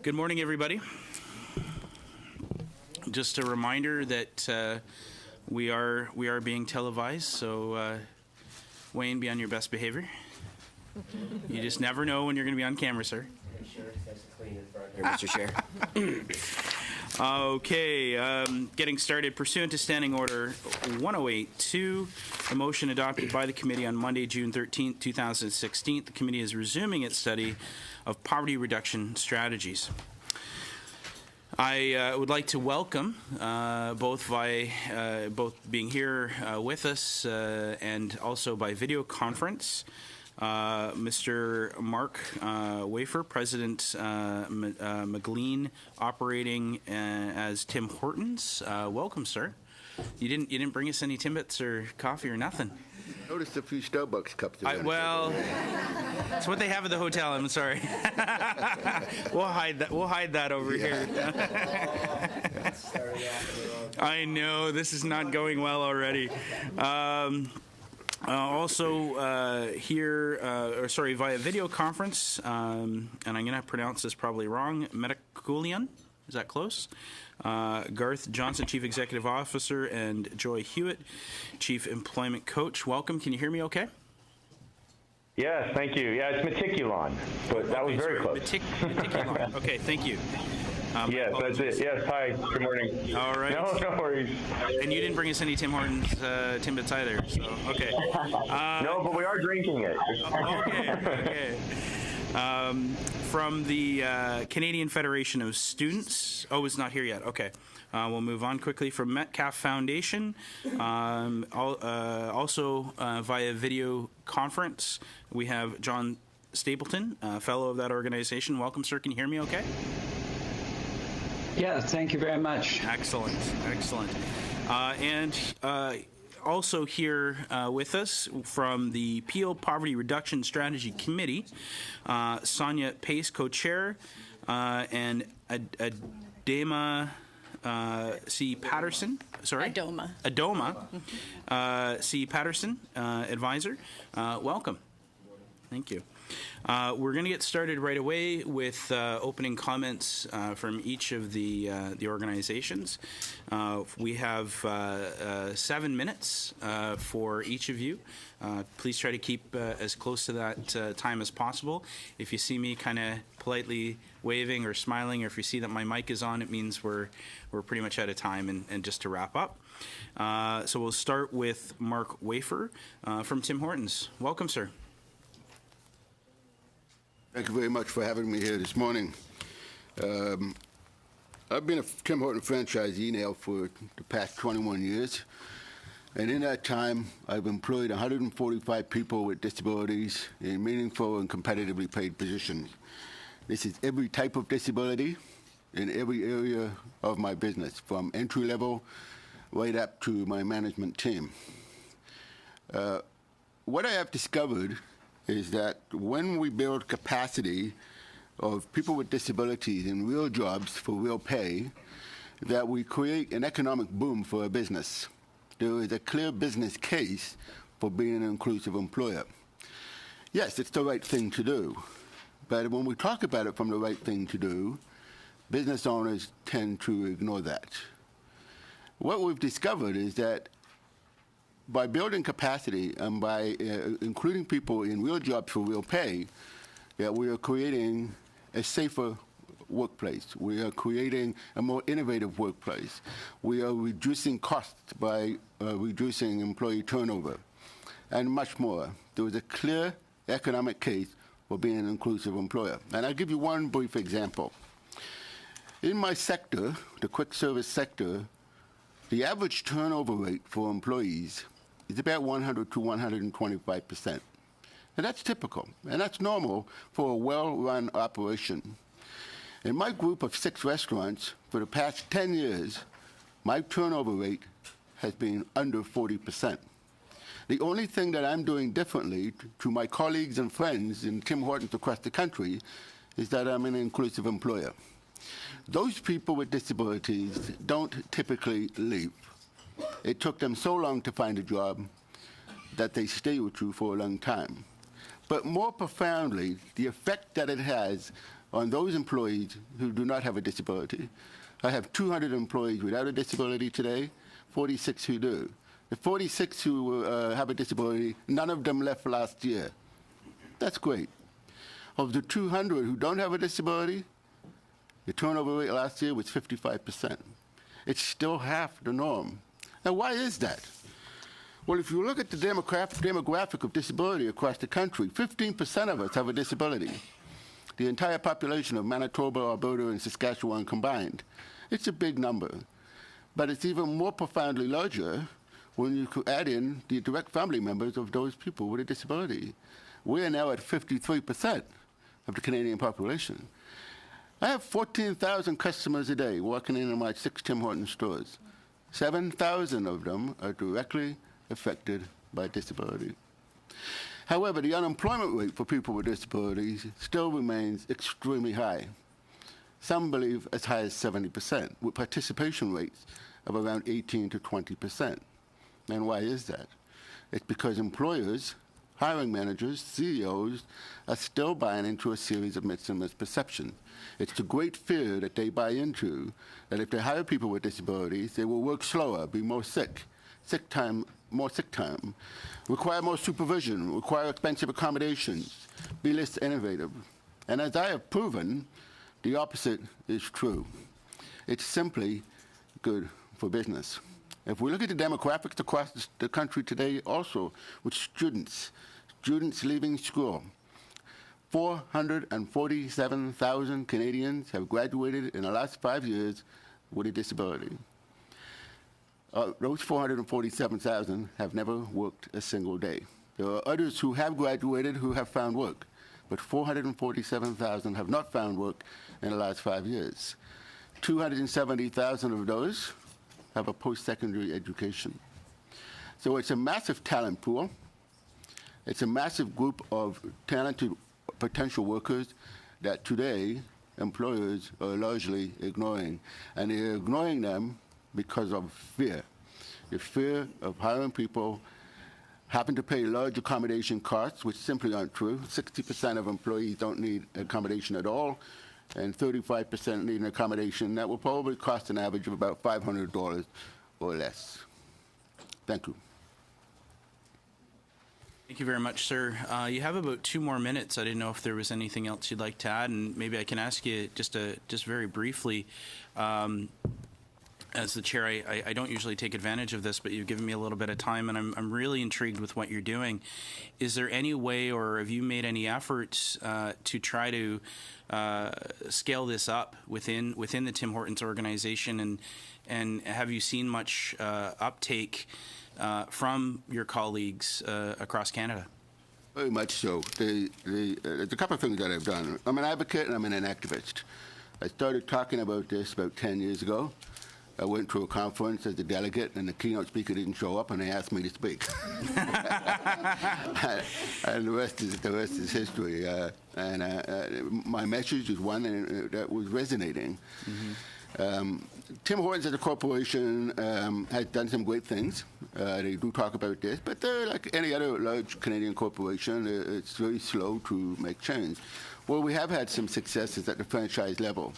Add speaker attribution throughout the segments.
Speaker 1: Good morning, everybody. Just a reminder that we are being televised, so Wayne, be on your best behavior. You just never know when you're going to be on camera, sir.
Speaker 2: Mr. Chair.
Speaker 1: Okay, getting started. Pursuant to Standing Order 108-2, a motion adopted by the committee on Monday, June 13th, 2016, the committee is resuming its study of poverty reduction strategies. I would like to welcome both being here with us and also by video conference, Mr. Mark Wafer, President McLean, operating as Tim Hortons. Welcome, sir. You didn't bring us any Timbits or coffee or nothing.
Speaker 3: Noticed a few Starbucks cups.
Speaker 1: Well, it's what they have at the hotel. I'm sorry. We'll hide that. We'll hide that over here. I know this is not going well already. Also here, via video conference, and I'm going to pronounce this probably wrong, Metakulian, is that close? Garth Johnson, Chief Executive Officer, and Joy Hewitt, Chief Employment Coach. Welcome. Can you hear me okay?
Speaker 4: Yes, thank you. Yeah, it's Meticulon, but that was very close.
Speaker 1: Meticulon. Okay, thank you.
Speaker 4: Yes, that's it. Yes, hi, good morning.
Speaker 1: All right.
Speaker 4: No worries.
Speaker 1: And you didn't bring us any Tim Hortons Timbits either, so, okay.
Speaker 4: No, but we are drinking it.
Speaker 1: Okay. From the Canadian Federation of Students. Oh, it's not here yet. Okay. We'll move on quickly. From Metcalf Foundation, also via video conference, we have John Stapleton, fellow of that organization. Welcome, sir. Can you hear me okay?
Speaker 5: Yeah, thank you very much.
Speaker 1: Excellent. And also here with us from the Peel Poverty Reduction Strategy Committee, Sonia Pace, co-chair, and Adema C. Patterson. Sorry? Adoma C. Patterson, advisor. Welcome. Thank you. We're going to get started right away with opening comments from each of the organizations. We have 7 minutes for each of you. Please try to keep as close to that time as possible. If you see me kind of politely waving or smiling, or if you see that my mic is on, it means we're pretty much out of time. And just to wrap up, so we'll start with Mark Wafer from Tim Hortons. Welcome, sir.
Speaker 3: Thank you very much for having me here this morning. I've been a Tim Hortons franchisee now for the past 21 years. And in that time, I've employed 145 people with disabilities in meaningful and competitively paid positions. This is every type of disability in every area of my business, from entry level right up to my management team. What I have discovered is that when we build capacity of people with disabilities in real jobs for real pay, that we create an economic boom for a business. There is a clear business case for being an inclusive employer. Yes, it's the right thing to do, but when we talk about it from the right thing to do, business owners tend to ignore that. What we've discovered is that by building capacity and by including people in real jobs for real pay, that we are creating a safer workplace. We are creating a more innovative workplace. We are reducing costs by reducing employee turnover, and much more. There is a clear economic case for being an inclusive employer. And I'll give you one brief example. In my sector, the quick service sector, the average turnover rate for employees is about 100 to 125%. And that's typical, and that's normal for a well-run operation. In my group of 6 restaurants, for the past 10 years, my turnover rate has been under 40%. The only thing that I'm doing differently to my colleagues and friends in Tim Hortons across the country is that I'm an inclusive employer. Those people with disabilities don't typically leave. It took them so long to find a job that they stay with you for a long time. But more profoundly, the effect that it has on those employees who do not have a disability. I have 200 employees without a disability today, 46 who do. The 46 who have a disability, none of them left last year. That's great. Of the 200 who don't have a disability, the turnover rate last year was 55%. It's still half the norm. Now, why is that? Well, if you look at the demographic of disability across the country, 15% of us have a disability. The entire population of Manitoba, Alberta, and Saskatchewan combined. It's a big number. But it's even more profoundly larger when you could add in the direct family members of those people with a disability. We're now at 53% of the Canadian population. I have 14,000 customers a day walking in my 6 Tim Hortons stores. 7,000 of them are directly affected by disability. However, the unemployment rate for people with disabilities still remains extremely high. Some believe as high as 70%, with participation rates of around 18 to 20%. And why is that? It's because employers, hiring managers, CEOs are still buying into a series of myths and misperceptions. It's the great fear that they buy into that if they hire people with disabilities, they will work slower, be more sick, more sick time, require more supervision, require expensive accommodations, be less innovative. And as I have proven, the opposite is true. It's simply good for business. If we look at the demographics across the country today also, with students leaving school, 447,000 Canadians have graduated in the last 5 years with a disability. Those 447,000 have never worked a single day. There are others who have graduated who have found work, but 447,000 have not found work in the last 5 years. 270,000 of those have a post-secondary education. So it's a massive talent pool. It's a massive group of talented potential workers that today employers are largely ignoring. And they're ignoring them because of fear. The fear of hiring people, having to pay large accommodation costs, which simply aren't true. 60% of employees don't need accommodation at all, and 35% need an accommodation that will probably cost an average of about $500 or less. Thank you.
Speaker 1: Thank you very much, sir. You have about 2 more minutes. I didn't know if there was anything else you'd like to add, and maybe I can ask you just very briefly. As the chair, I don't usually take advantage of this, but you've given me a little bit of time, and I'm really intrigued with what you're doing. Is there any way, or have you made any efforts to try to scale this up within the Tim Hortons organization, and have you seen much uptake from your colleagues across Canada?
Speaker 3: Very much so. There's a couple of things that I've done. I'm an advocate and I'm an activist. I started talking about this about 10 years ago. I went to a conference as a delegate, and the keynote speaker didn't show up, and they asked me to speak. And the rest is history. My message is one that was resonating. Mm-hmm. Tim Hortons as a corporation has done some great things. They do talk about this, but they're like any other large Canadian corporation. It's very slow to make change. Well, we have had some successes at the franchise level.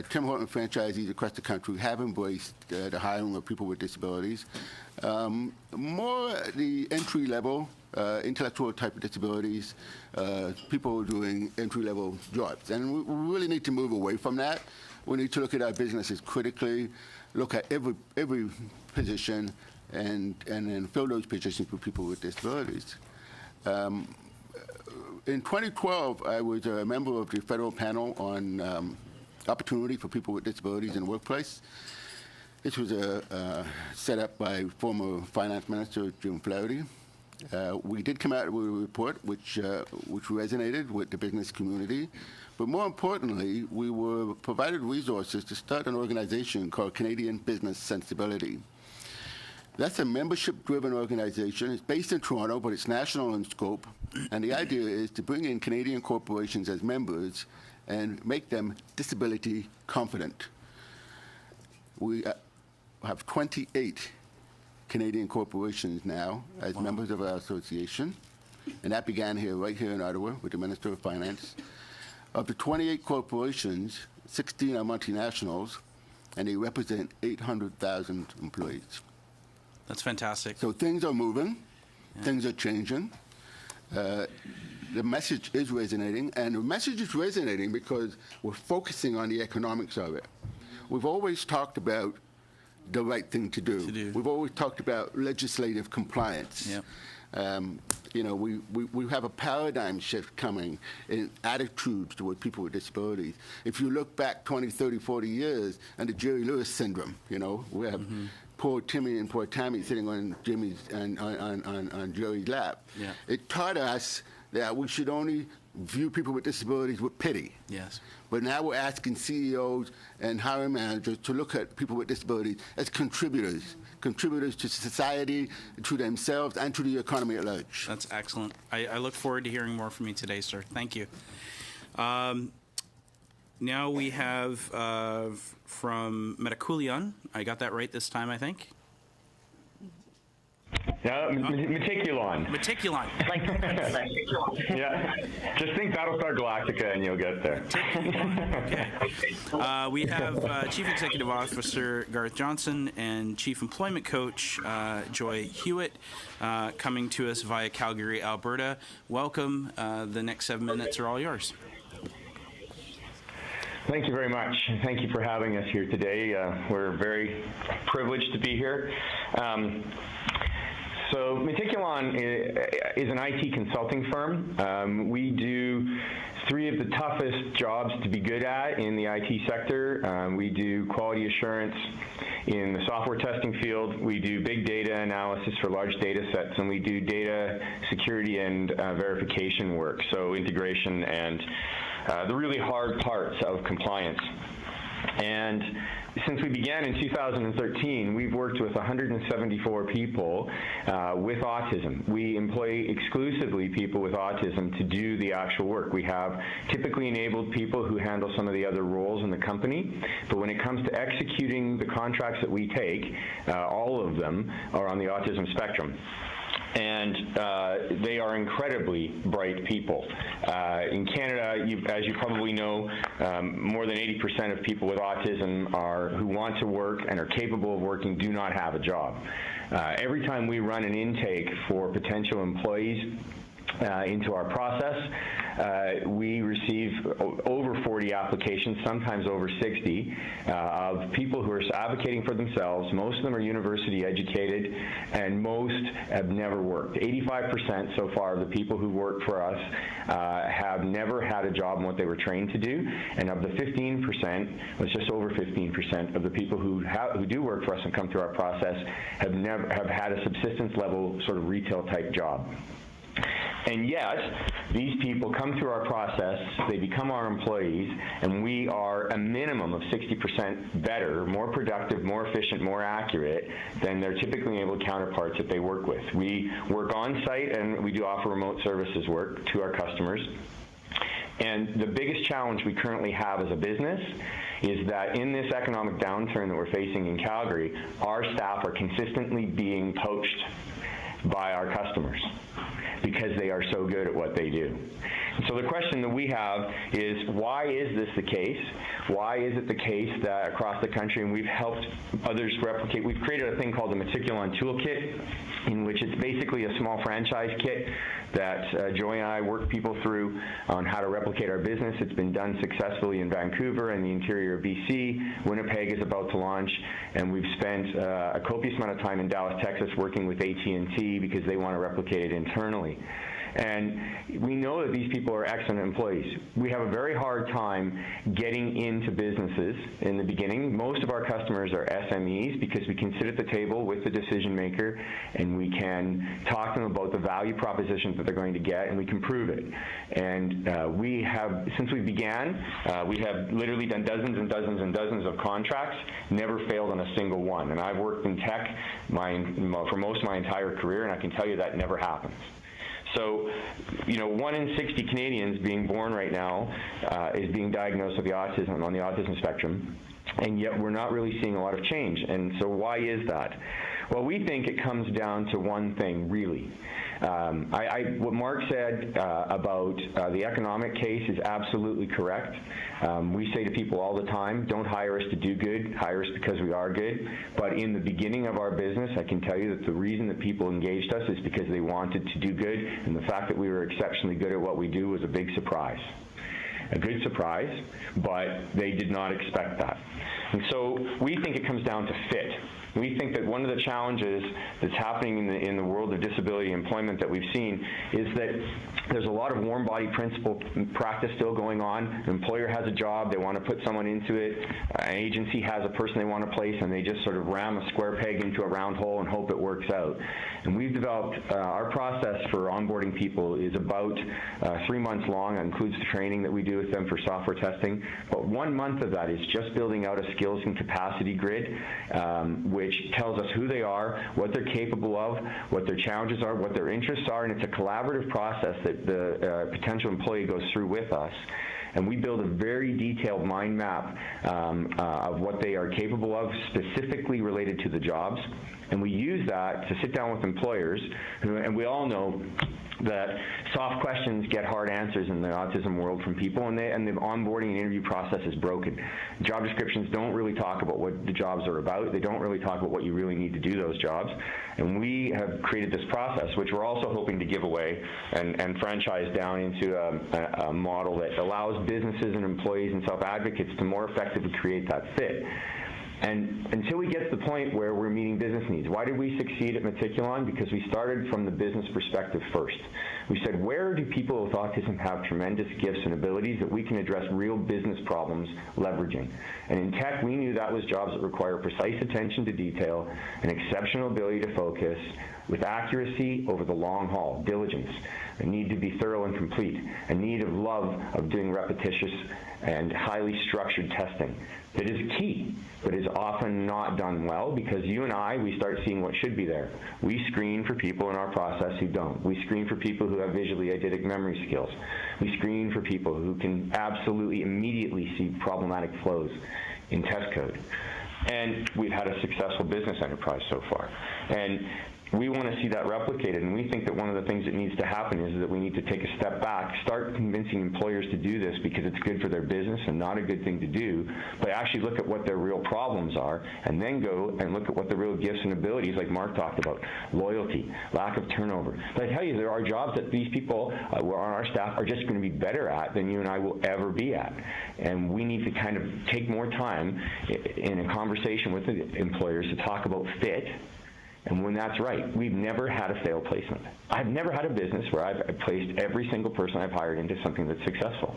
Speaker 3: Tim Hortons franchisees across the country have embraced the hiring of people with disabilities. More the entry-level, intellectual type of disabilities, people doing entry-level jobs. And we really need to move away from that. We need to look at our businesses critically, look at every position, and then fill those positions with people with disabilities. In 2012, I was a member of the federal panel on opportunity for people with disabilities in the workplace. This was set up by former Finance Minister Jim Flaherty. We did come out with a report which resonated with the business community, but more importantly, we were provided resources to start an organization called Canadian Business Sensibility. That's a membership-driven organization. It's based in Toronto, but it's national in scope, and the idea is to bring in Canadian corporations as members and make them disability confident. We have 28 Canadian corporations now as members of our association, and that began right here in Ottawa with the Minister of Finance. Of the 28 corporations, 16 are multinationals, and they represent 800,000 employees.
Speaker 1: That's fantastic.
Speaker 3: So things are moving, things are changing. The message is resonating, and the message is resonating because we're focusing on the economics of it. We've always talked about the right thing to do. We've always talked about legislative compliance.
Speaker 1: Yep.
Speaker 3: You know, we have a paradigm shift coming in attitudes toward people with disabilities. If you look back 20, 30, 40 years, and the Jerry Lewis syndrome, you know, we have poor Timmy and poor Tammy sitting on Jimmy's and on Jerry's lap.
Speaker 1: Yeah.
Speaker 3: It taught us that we should only view people with disabilities with pity.
Speaker 1: Yes.
Speaker 3: But now we're asking CEOs and hiring managers to look at people with disabilities as contributors to society, to themselves, and to the economy at large.
Speaker 1: That's excellent. I look forward to hearing more from you today, sir. Thank you. Now we have from Metaculion. I got that right this time, I think.
Speaker 4: Yeah, Meticulon.
Speaker 1: Meticulon.
Speaker 4: Yeah, just think Battlestar Galactica and you'll get there.
Speaker 1: Okay. We have Chief Executive Officer Garth Johnson and Chief Employment Coach Joy Hewitt coming to us via Calgary, Alberta. Welcome. The next 7 minutes are all yours.
Speaker 4: Thank you very much. Thank you for having us here today. We're very privileged to be here. So Meticulon is an IT consulting firm. We do 3 of the toughest jobs to be good at in the IT sector. We do quality assurance in the software testing field. We do big data analysis for large data sets, and we do data security and verification work, so integration and the really hard parts of compliance. And since we began in 2013, we've worked with 174 people with autism. We employ exclusively people with autism to do the actual work. We have typically enabled people who handle some of the other roles in the company, but when it comes to executing the contracts that we take, all of them are on the autism spectrum. And they are incredibly bright people. In Canada, as you probably know, more than 80% of people with autism who want to work and are capable of working do not have a job. Every time we run an intake for potential employees into our process, we receive over 40 applications, sometimes over 60, of people who are advocating for themselves. Most of them are university educated, and most have never worked. 85% so far of the people who work for us have never had a job in what they were trained to do, and of the 15%, it's just over 15% of the people who do work for us and come through our process have had a subsistence level sort of retail type job. And yet, these people come through our process, they become our employees, and we are a minimum of 60% better, more productive, more efficient, more accurate than their typically enabled counterparts that they work with. We work on site, and we do offer remote services work to our customers. And the biggest challenge we currently have as a business is that in this economic downturn that we're facing in Calgary, our staff are consistently being poached by our customers because they are so good at what they do. And so the question that we have is, why is this the case? Why is it the case that across the country, and we've helped others replicate, we've created a thing called the Meticulon Toolkit, in which it's basically a small franchise kit that Joy and I work people through on how to replicate our business. It's been done successfully in Vancouver and the interior of BC. Winnipeg is about to launch, and we've spent a copious amount of time in Dallas, Texas, working with AT&T because they want to replicate it internally. And we know that these people are excellent employees. We have a very hard time getting into businesses in the beginning. Most of our customers are SMEs because we can sit at the table with the decision maker and we can talk to them about the value propositions that they're going to get, and we can prove it. And we have, since we began, we have literally done dozens and dozens and dozens of contracts, never failed on a single one. And I've worked in tech for most of my entire career, and I can tell you that never happens. So, 1 in 60 Canadians being born right now is being diagnosed with on the autism spectrum, and yet we're not really seeing a lot of change. And so why is that? Well, we think it comes down to one thing, really. What Mark said about the economic case is absolutely correct. We say to people all the time, don't hire us to do good, hire us because we are good. But in the beginning of our business, I can tell you that the reason that people engaged us is because they wanted to do good, and the fact that we were exceptionally good at what we do was a big surprise. A good surprise, but they did not expect that. And so we think it comes down to fit. We think that one of the challenges that's happening in the world of disability employment that we've seen is that there's a lot of warm body principle practice still going on. An employer has a job, they want to put someone into it. An agency has a person they want to place, and they just sort of ram a square peg into a round hole and hope it works out. And we've developed our process for onboarding people is about 3 months long. It includes the training that we do with them for software testing. But 1 month of that is just building out a skills and capacity grid, which tells us who they are, what they're capable of, what their challenges are, what their interests are, and it's a collaborative process that the potential employee goes through with us. And we build a very detailed mind map of what they are capable of, specifically related to the jobs. And we use that to sit down with employers, and we all know that soft questions get hard answers in the autism world from people, and the onboarding and interview process is broken. Job descriptions don't really talk about what the jobs are about. They don't really talk about what you really need to do those jobs. And we have created this process, which we're also hoping to give away and franchise down into a model that allows businesses and employees and self-advocates to more effectively create that fit. And until we get to the point where we're meeting business needs. Why did we succeed at Meticulon? Because we started from the business perspective first. We said, where do people with autism have tremendous gifts and abilities that we can address real business problems leveraging? And in tech, we knew that was jobs that require precise attention to detail, an exceptional ability to focus, with accuracy over the long haul, diligence, a need to be thorough and complete, a need of love of doing repetitious and highly structured testing. That is key, but is often not done well because you and I, we start seeing what should be there. We screen for people in our process who don't. We screen for people who have visually eidetic memory skills. We screen for people who can absolutely immediately see problematic flows in test code. And we've had a successful business enterprise so far. And we want to see that replicated, and we think that one of the things that needs to happen is that we need to take a step back, start convincing employers to do this because it's good for their business and not a good thing to do, but actually look at what their real problems are, and then go and look at what the real gifts and abilities, like Mark talked about, loyalty, lack of turnover. But I tell you, there are jobs that these people who are on our staff are just going to be better at than you and I will ever be at. And we need to kind of take more time in a conversation with the employers to talk about fit. And when that's right, we've never had a failed placement. I've never had a business where I've placed every single person I've hired into something that's successful.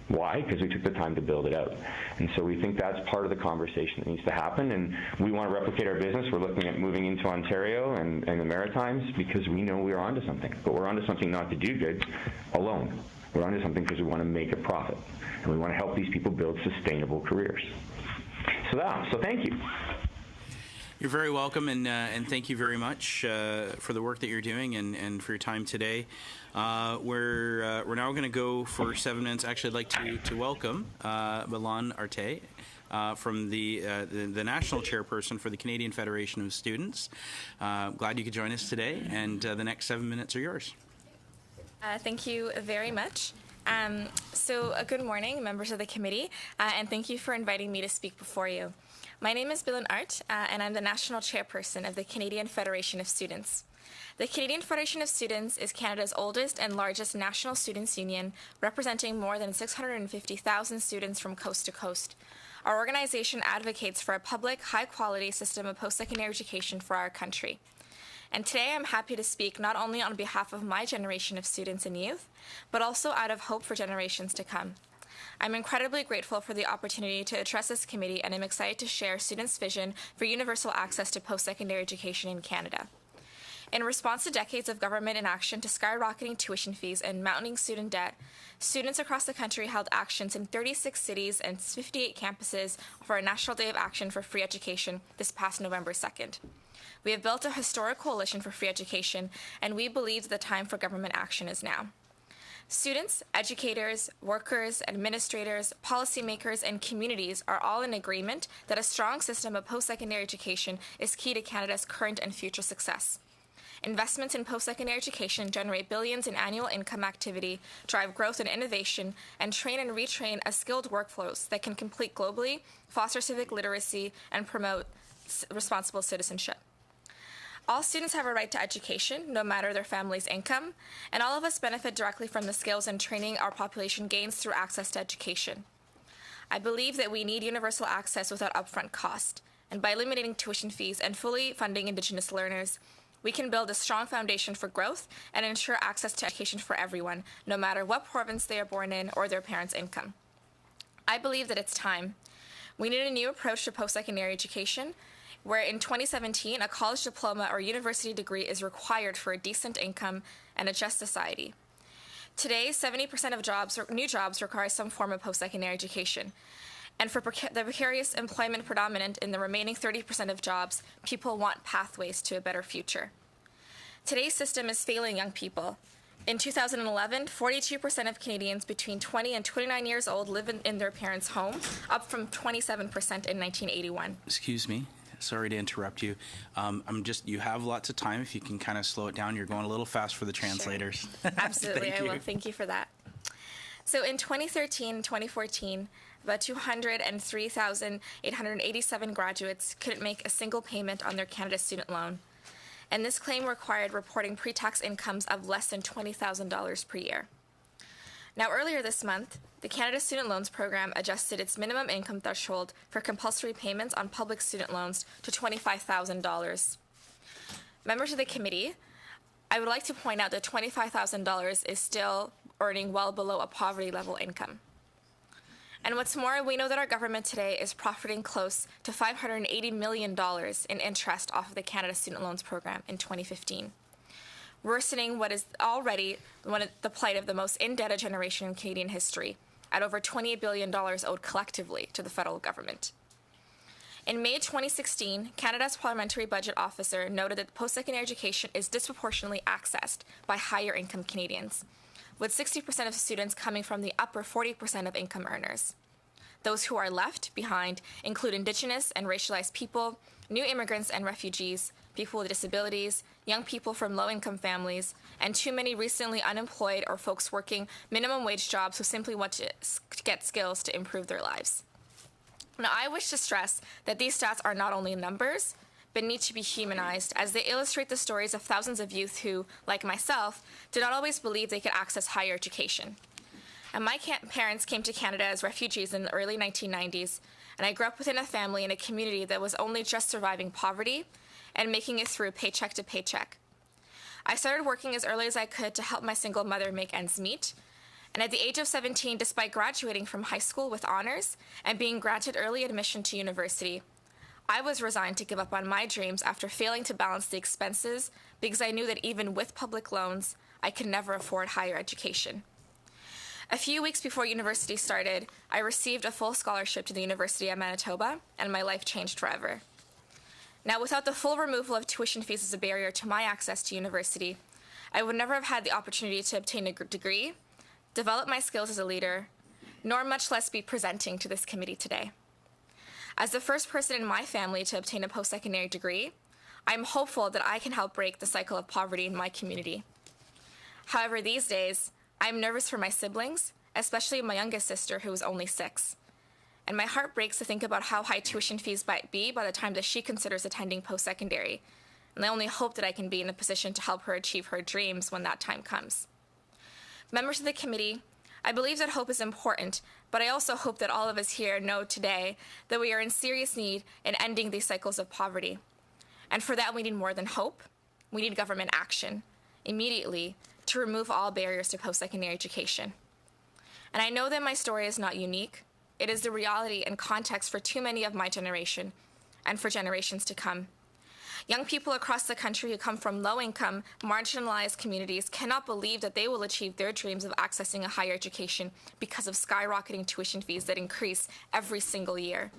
Speaker 4: Why? Because we took the time to build it out. And so we think that's part of the conversation that needs to happen. And we want to replicate our business. We're looking at moving into Ontario and the Maritimes because we know we're onto something. But we're onto something not to do good alone. We're onto something because we want to make a profit. And we want to help these people build sustainable careers. So thank you.
Speaker 1: You're very welcome, and thank you very much for the work that you're doing and for your time today. We're now going to go for 7 minutes. Actually, I'd like to welcome Milan Arte from the national chairperson for the Canadian Federation of Students. Glad you could join us today, and the next 7 minutes are yours.
Speaker 5: Thank you very much. Good morning, members of the committee, and thank you for inviting me to speak before you. My name is Milan Art, and I'm the National Chairperson of the Canadian Federation of Students. The Canadian Federation of Students is Canada's oldest and largest national students' union, representing more than 650,000 students from coast to coast. Our organization advocates for a public, high-quality system of post-secondary education for our country. And today I'm happy to speak not only on behalf of my generation of students and youth, but also out of hope for generations to come. I'm incredibly grateful for the opportunity to address this committee, and I'm excited to share students' vision for universal access to post-secondary education in Canada. In response to decades of government inaction to skyrocketing tuition fees and mounting student debt, students across the country held actions in 36 cities and 58 campuses for a National Day of Action for Free Education this past November 2nd. We have built a historic coalition for free education, and we believe the time for government action is now. Students, educators, workers, administrators, policymakers, and communities are all in agreement that a strong system of post-secondary education is key to Canada's current and future success. Investments in post-secondary education generate billions in annual income activity, drive growth and innovation, and train and retrain a skilled workforce that can compete globally, foster civic literacy, and promote responsible citizenship. All students have a right to education, no matter their family's income, and all of us benefit directly from the skills and training our population gains through access to education. I believe that we need universal access without upfront cost, and by eliminating tuition fees and fully funding Indigenous learners, we can build a strong foundation for growth and ensure access to education for everyone, no matter what province they are born in or their parents' income. I believe that it's time. We need a new approach to post-secondary education, where in 2017, a college diploma or university degree is required for a decent income and a just society. Today, 70% of new jobs require some form of post-secondary education. And for the precarious employment predominant in the remaining 30% of jobs, people want pathways to a better future. Today's system is failing young people. In 2011, 42% of Canadians between 20 and 29 years old live in their parents' home, up from 27% in 1981.
Speaker 1: Excuse me. Sorry to interrupt you. You have lots of time. If you can kind of slow it down, you're going a little fast for the translators.
Speaker 5: Sure. Absolutely, I will. Thank you for that. So in 2013 and 2014, about 203,887 graduates couldn't make a single payment on their Canada student loan. And this claim required reporting pre-tax incomes of less than $20,000 per year. Now, earlier this month, the Canada Student Loans Program adjusted its minimum income threshold for compulsory payments on public student loans to $25,000. Members of the committee, I would like to point out that $25,000 is still earning well below a poverty level income. And what's more, we know that our government today is profiting close to $580 million in interest off of the Canada Student Loans Program in 2015. Worsening what is already the plight of the most indebted generation in Canadian history, at over $28 billion owed collectively to the federal government. In May 2016, Canada's Parliamentary Budget Officer noted that post-secondary education is disproportionately accessed by higher-income Canadians, with 60% of students coming from the upper 40% of income earners. Those who are left behind include Indigenous and racialized people, new immigrants and refugees, people with disabilities, young people from low-income families, and too many recently unemployed or folks working minimum wage jobs who simply want to get skills to improve their lives. Now, I wish to stress that these stats are not only numbers, but need to be humanized, as they illustrate the stories of thousands of youth who, like myself, did not always believe they could access higher education. And my parents came to Canada as refugees in the early 1990s, and I grew up within a family and a community that was only just surviving poverty and making it through paycheck to paycheck. I started working as early as I could to help my single mother make ends meet, and at the age of 17, despite graduating from high school with honors and being granted early admission to university, I was resigned to give up on my dreams after failing to balance the expenses because I knew that even with public loans, I could never afford higher education. A few weeks before university started, I received a full scholarship to the University of Manitoba, and my life changed forever. Now, without the full removal of tuition fees as a barrier to my access to university, I would never have had the opportunity to obtain a degree, develop my skills as a leader, nor much less be presenting to this committee today. As the first person in my family to obtain a post-secondary degree, I'm hopeful that I can help break the cycle of poverty in my community. However, these days, I'm nervous for my siblings, especially my youngest sister, who is only 6. And my heart breaks to think about how high tuition fees might be by the time that she considers attending post-secondary. And I only hope that I can be in a position to help her achieve her dreams when that time comes. Members of the committee, I believe that hope is important, but I also hope that all of us here know today that we are in serious need in ending these cycles of poverty. And for that, we need more than hope. We need government action, immediately, to remove all barriers to post-secondary education. And I know that my story is not unique. It is the reality and context for too many of my generation and for generations to come. Young people across the country who come from low-income, marginalized communities cannot believe that they will achieve their dreams of accessing a higher education because of skyrocketing tuition fees that increase every single year.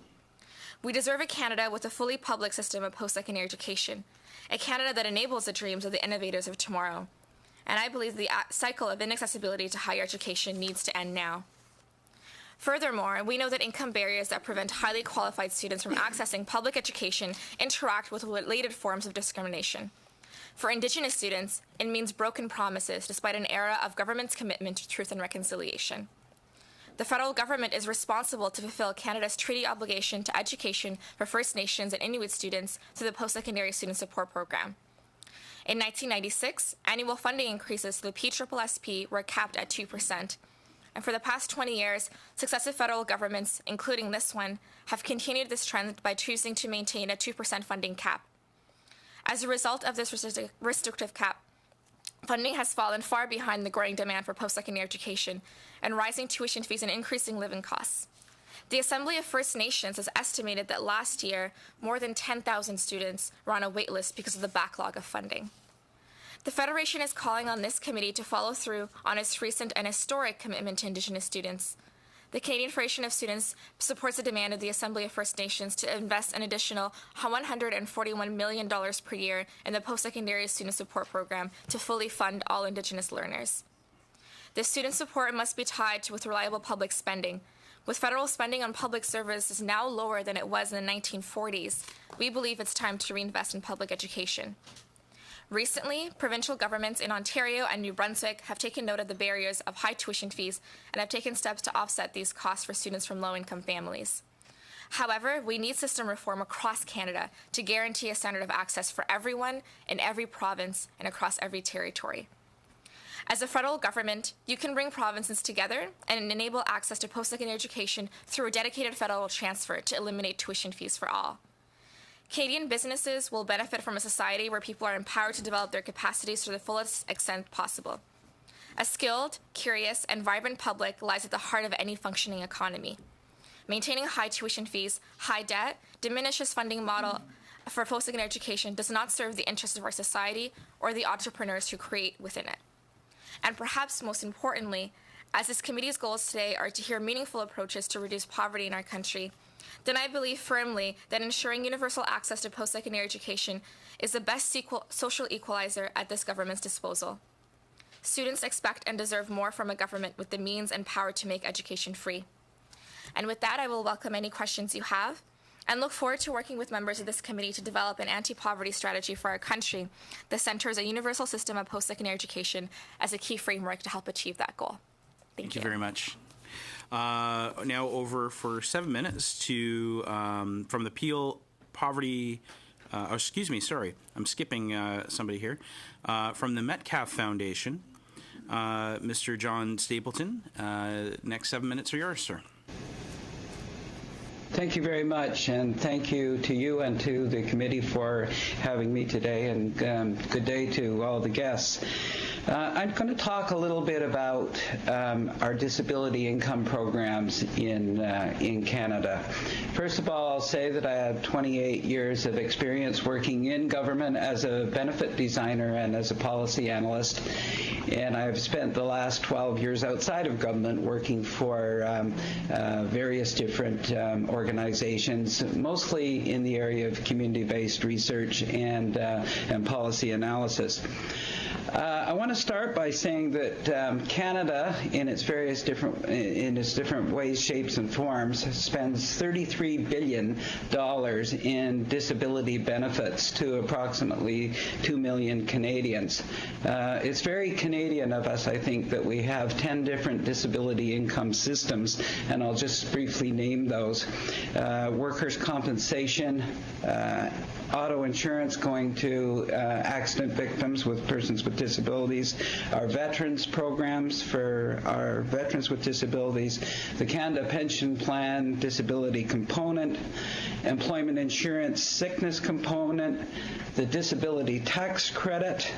Speaker 5: We deserve a Canada with a fully public system of post-secondary education, a Canada that enables the dreams of the innovators of tomorrow. And I believe the cycle of inaccessibility to higher education needs to end now. Furthermore, we know that income barriers that prevent highly qualified students from accessing public education interact with related forms of discrimination. For Indigenous students, it means broken promises despite an era of government's commitment to truth and reconciliation. The federal government is responsible to fulfill Canada's treaty obligation to education for First Nations and Inuit students through the Post-Secondary Student Support Program. In 1996, annual funding increases to the PSSP were capped at 2%. And for the past 20 years, successive federal governments, including this one, have continued this trend by choosing to maintain a 2% funding cap. As a result of this restrictive cap, funding has fallen far behind the growing demand for post-secondary education and rising tuition fees and increasing living costs. The Assembly of First Nations has estimated that last year, more than 10,000 students were on a wait list because of the backlog of funding. The Federation is calling on this committee to follow through on its recent and historic commitment to Indigenous students. The Canadian Federation of Students supports the demand of the Assembly of First Nations to invest an additional $141 million per year in the Post-Secondary Student Support Program to fully fund all Indigenous learners. This student support must be tied with reliable public spending. With federal spending on public services now lower than it was in the 1940s, we believe it's time to reinvest in public education. Recently, provincial governments in Ontario and New Brunswick have taken note of the barriers of high tuition fees and have taken steps to offset these costs for students from low-income families. However, we need system reform across Canada to guarantee a standard of access for everyone in every province and across every territory. As a federal government, you can bring provinces together and enable access to post-secondary education through a dedicated federal transfer to eliminate tuition fees for all. Canadian businesses will benefit from a society where people are empowered to develop their capacities to the fullest extent possible. A skilled, curious, and vibrant public lies at the heart of any functioning economy. Maintaining high tuition fees, high debt, diminishes funding model for post-secondary education does not serve the interests of our society or the entrepreneurs who create within it. And perhaps most importantly, as this committee's goals today are to hear meaningful approaches to reduce poverty in our country, then I believe firmly that ensuring universal access to post-secondary education is the best social equalizer at this government's disposal. Students expect and deserve more from a government with the means and power to make education free. And with that, I will welcome any questions you have and look forward to working with members of this committee to develop an anti-poverty strategy for our country that centers a universal system of post-secondary education as a key framework to help achieve that goal. Thank you very much.
Speaker 1: Now over for 7 minutes to from the Peel Poverty. I'm skipping somebody here from the Metcalf Foundation. Mr. John Stapleton. Next 7 minutes are yours, sir.
Speaker 6: Thank you very much, and thank you to you and to the committee for having me today, and good day to all the guests. I'm going to talk a little bit about our disability income programs in Canada. First of all, I'll say that I have 28 years of experience working in government as a benefit designer and as a policy analyst, and I've spent the last 12 years outside of government working for various different organizations, mostly in the area of community-based research and policy analysis. I want to start by saying that Canada, in its different ways, shapes, and forms, spends $33 billion in disability benefits to approximately 2 million Canadians. It's very Canadian of us, I think, that we have 10 different disability income systems, and I'll just briefly name those. Workers' compensation, auto insurance going to accident victims with persons with disabilities, our veterans programs for our veterans with disabilities, the Canada Pension Plan disability component, employment insurance sickness component, the disability tax credit,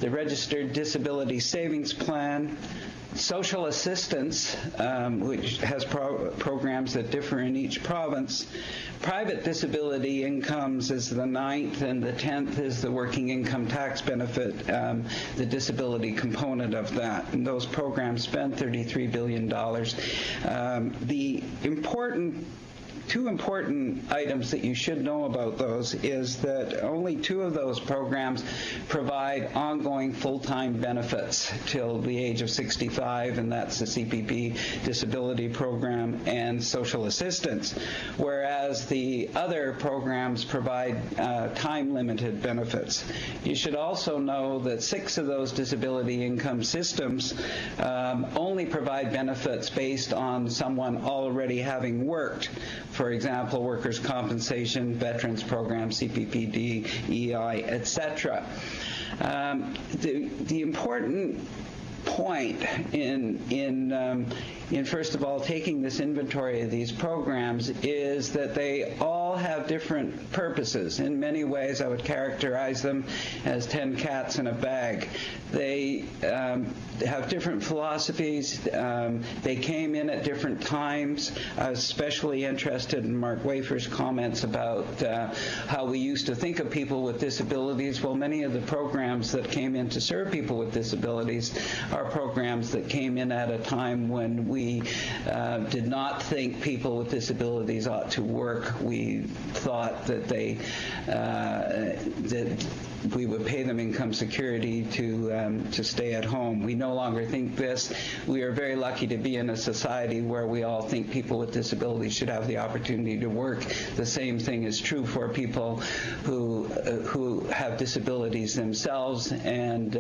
Speaker 6: the registered disability savings plan, social assistance, which has programs that differ in each province. Private disability incomes is the 9th, and the 10th is the working income tax benefit, the disability component of that. And those programs spend $33 billion. The important two important items that you should know about those is that only 2 of those programs provide ongoing full-time benefits till the age of 65, and that's the CPP disability program and social assistance, whereas the other programs provide time-limited benefits. You should also know that 6 of those disability income systems only provide benefits based on someone already having worked. For example, workers' compensation, veterans program, CPPD, EI, etc. The important point in first of all taking this inventory of these programs is that they all have different purposes. In many ways, I would characterize them as 10 cats in a bag. They have different philosophies. They came in at different times. I was especially interested in Mark Wafer's comments about how we used to think of people with disabilities. Well, many of the programs that came in to serve people with disabilities are programs that came in at a time when we did not think people with disabilities ought to work. We thought that that we would pay them income security to stay at home. We no longer think this. We are very lucky to be in a society where we all think people with disabilities should have the opportunity to work. The same thing is true for people who have disabilities themselves, and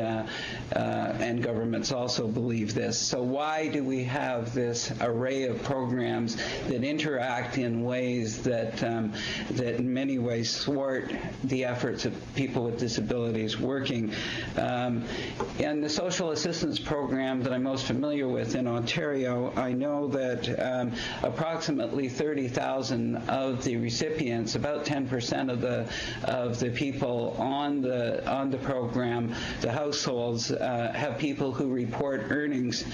Speaker 6: governments also believe this. So why do we have this array of programs that interact in ways that in many ways thwart the efforts of people with disabilities working? And the social assistance program that I'm most familiar with in Ontario, I know that approximately 30,000 of the recipients, about 10% of the people on the program, the households, have people who report earnings.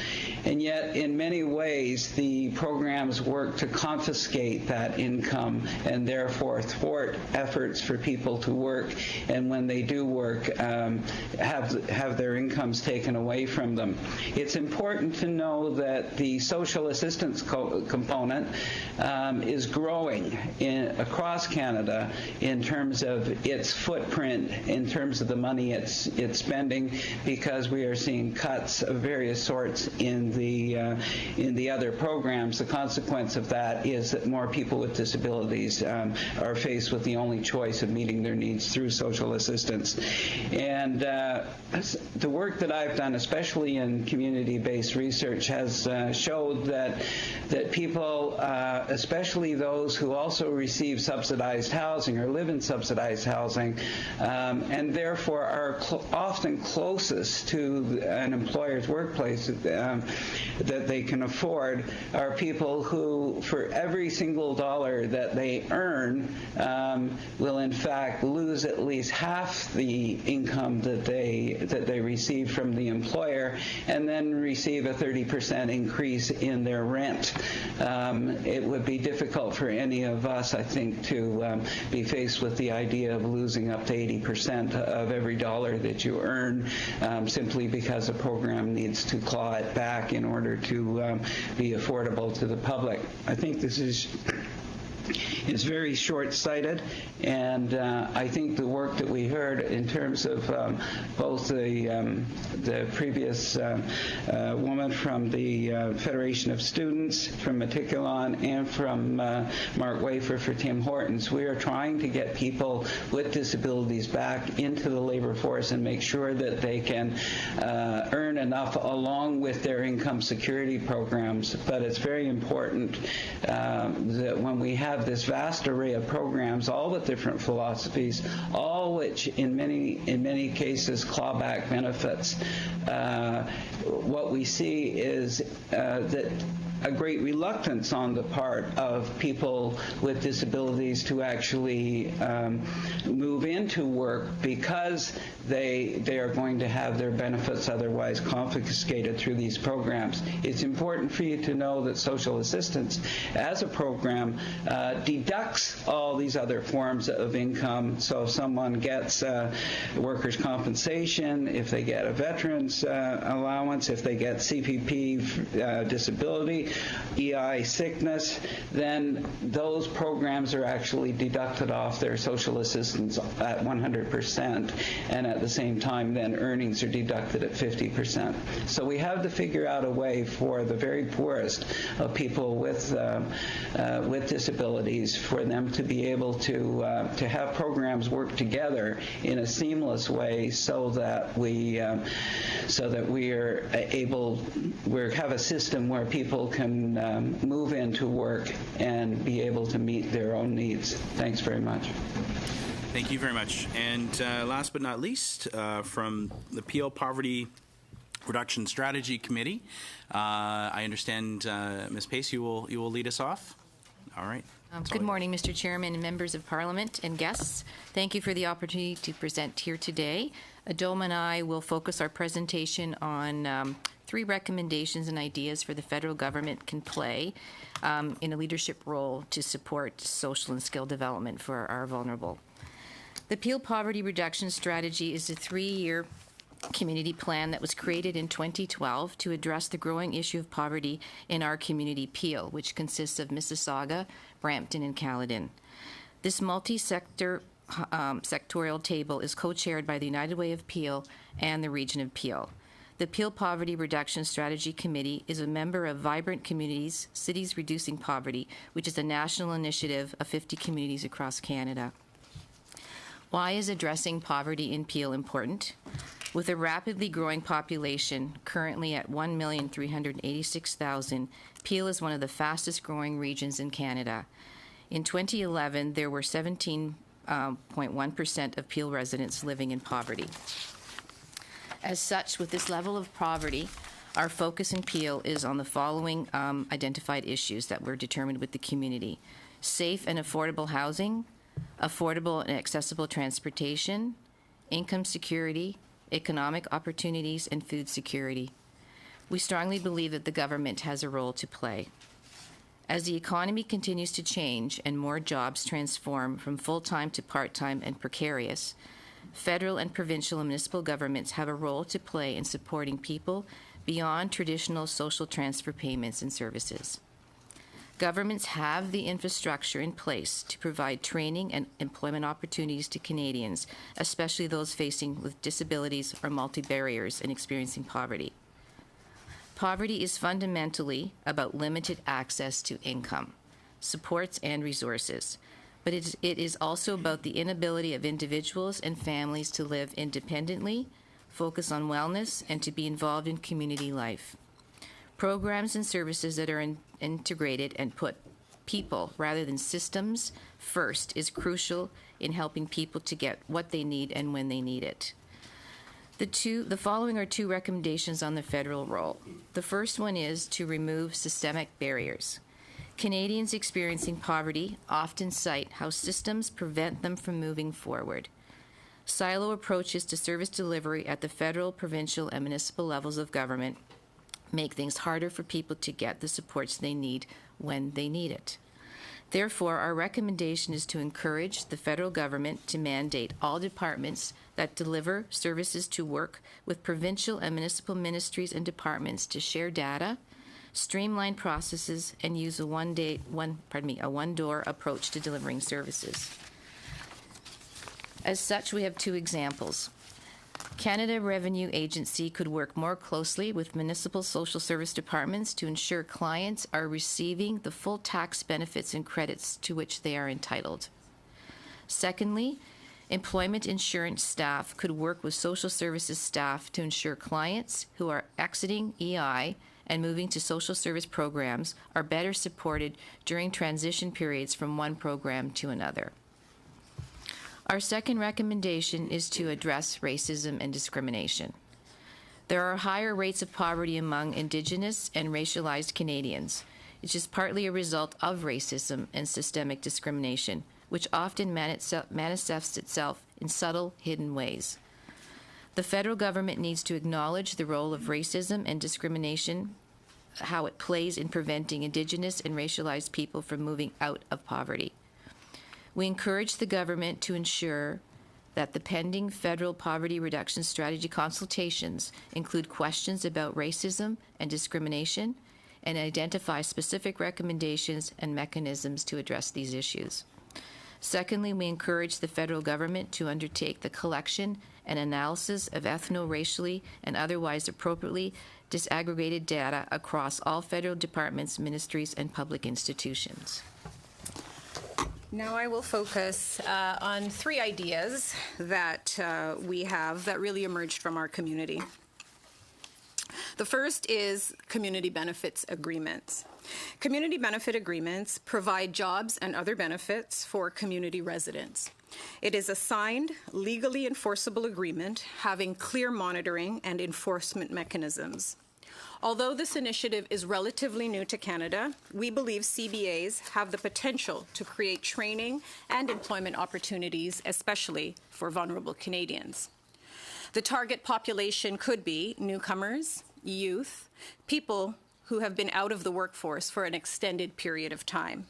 Speaker 6: And yet, in many ways, the programs work to confiscate that income and therefore thwart efforts for people to work, and when they do work, have their incomes taken away from them. It's important to know that the social assistance component is growing across Canada in terms of its footprint, in terms of the money it's spending, because we are seeing cuts of various sorts in the other programs. The consequence of that is that more people with disabilities are faced with the only choice of meeting their needs through social assistance. And the work that I've done, especially in community-based research, has showed that people, especially those who also receive subsidized housing or live in subsidized housing, and therefore are often closest to an employer's workplace that they can afford, are people who, for every single dollar that they earn, will in fact lose at least half the income that they receive from the employer, and then receive a 30% increase in their rent. It would be difficult for any of us, I think, to be faced with the idea of losing up to 80% of every dollar that you earn simply because a program needs to claw it back in order to be affordable to the public. I think this is very short-sighted, and I think the work that we heard in terms of both the previous woman from the Federation of Students, from Meticulon, and from Mark Wafer for Tim Hortons, we are trying to get people with disabilities back into the labor force and make sure that they can earn enough along with their income security programs. But it's very important that when we have this vast array of programs, all with different philosophies, all which in many cases claw back benefits, what we see is that a great reluctance on the part of people with disabilities to actually move into work because they are going to have their benefits otherwise confiscated through these programs. It's important for you to know that social assistance as a program deducts all these other forms of income. So if someone gets workers' compensation, if they get a veterans allowance, if they get CPP disability, EI sickness, then those programs are actually deducted off their social assistance at 100%, and at the same time then earnings are deducted at 50%. So we have to figure out a way for the very poorest of people with disabilities, for them to be able to have programs work together in a seamless way, so that we are able, we have a system where people can move into work and be able to meet their own needs. Thanks very much.
Speaker 1: Thank you very much. And last but not least, from the Peel Poverty Reduction Strategy Committee, I understand, Ms. Pace, you will lead us off. All right.
Speaker 7: Good morning, Mr. Chairman and members of Parliament and guests. Thank you for the opportunity to present here today. Adoma and I will focus our presentation on 3 recommendations and ideas for the federal government can play in a leadership role to support social and skill development for our vulnerable. The Peel Poverty Reduction Strategy is a 3-year community plan that was created in 2012 to address the growing issue of poverty in our community Peel, which consists of Mississauga, Brampton, and Caledon. This multi-sector sectorial table is co-chaired by the United Way of Peel and the Region of Peel. The Peel Poverty Reduction Strategy Committee is a member of Vibrant Communities, Cities Reducing Poverty, which is a national initiative of 50 communities across Canada. Why is addressing poverty in Peel important? With a rapidly growing population, currently at 1,386,000, Peel is one of the fastest growing regions in Canada. In 2011, there were 17.1% of Peel residents living in poverty. As such, with this level of poverty, our focus in Peel is on the following identified issues that were determined with the community: safe and affordable housing, affordable and accessible transportation, income security, economic opportunities, and food security. We strongly believe that the government has a role to play. As the economy continues to change and more jobs transform from full-time to part-time and precarious, federal and provincial and municipal governments have a role to play in supporting people beyond traditional social transfer payments and services. Governments have the infrastructure in place to provide training and employment opportunities to Canadians, especially those facing with disabilities or multi-barriers and experiencing poverty. Poverty is fundamentally about limited access to income, supports, and resources, but it is also about the inability of individuals and families to live independently, focus on wellness, and to be involved in community life. Programs and services that are integrated and put people rather than systems first is crucial in helping people to get what they need and when they need it. The following are 2 recommendations on the federal role. The first one is to remove systemic barriers. Canadians experiencing poverty often cite how systems prevent them from moving forward. Silo approaches to service delivery at the federal, provincial, and municipal levels of government make things harder for people to get the supports they need when they need it. Therefore, our recommendation is to encourage the federal government to mandate all departments that deliver services to work with provincial and municipal ministries and departments to share data, streamline processes, and use a one-door approach to delivering services. As such, we have 2 examples. Canada Revenue Agency could work more closely with municipal social service departments to ensure clients are receiving the full tax benefits and credits to which they are entitled. Secondly, employment insurance staff could work with social services staff to ensure clients who are exiting EI and moving to social service programs are better supported during transition periods from one program to another. Our second recommendation is to address racism and discrimination. There are higher rates of poverty among Indigenous and racialized Canadians, which is partly a result of racism and systemic discrimination, which often manifests itself in subtle, hidden ways. The federal government needs to acknowledge the role of racism and discrimination, how it plays in preventing Indigenous and racialized people from moving out of poverty. We encourage the government to ensure that the pending federal poverty reduction strategy consultations include questions about racism and discrimination and identify specific recommendations and mechanisms to address these issues. Secondly, we encourage the federal government to undertake the collection and analysis of ethno-racially and otherwise appropriately disaggregated data across all federal departments, ministries, and public institutions.
Speaker 8: Now I will focus on 3 ideas that we have that really emerged from our community. The first is community benefits agreements. Community benefit agreements provide jobs and other benefits for community residents. It is a signed, legally enforceable agreement having clear monitoring and enforcement mechanisms. Although this initiative is relatively new to Canada, we believe CBAs have the potential to create training and employment opportunities, especially for vulnerable Canadians. The target population could be newcomers, youth, people who have been out of the workforce for an extended period of time.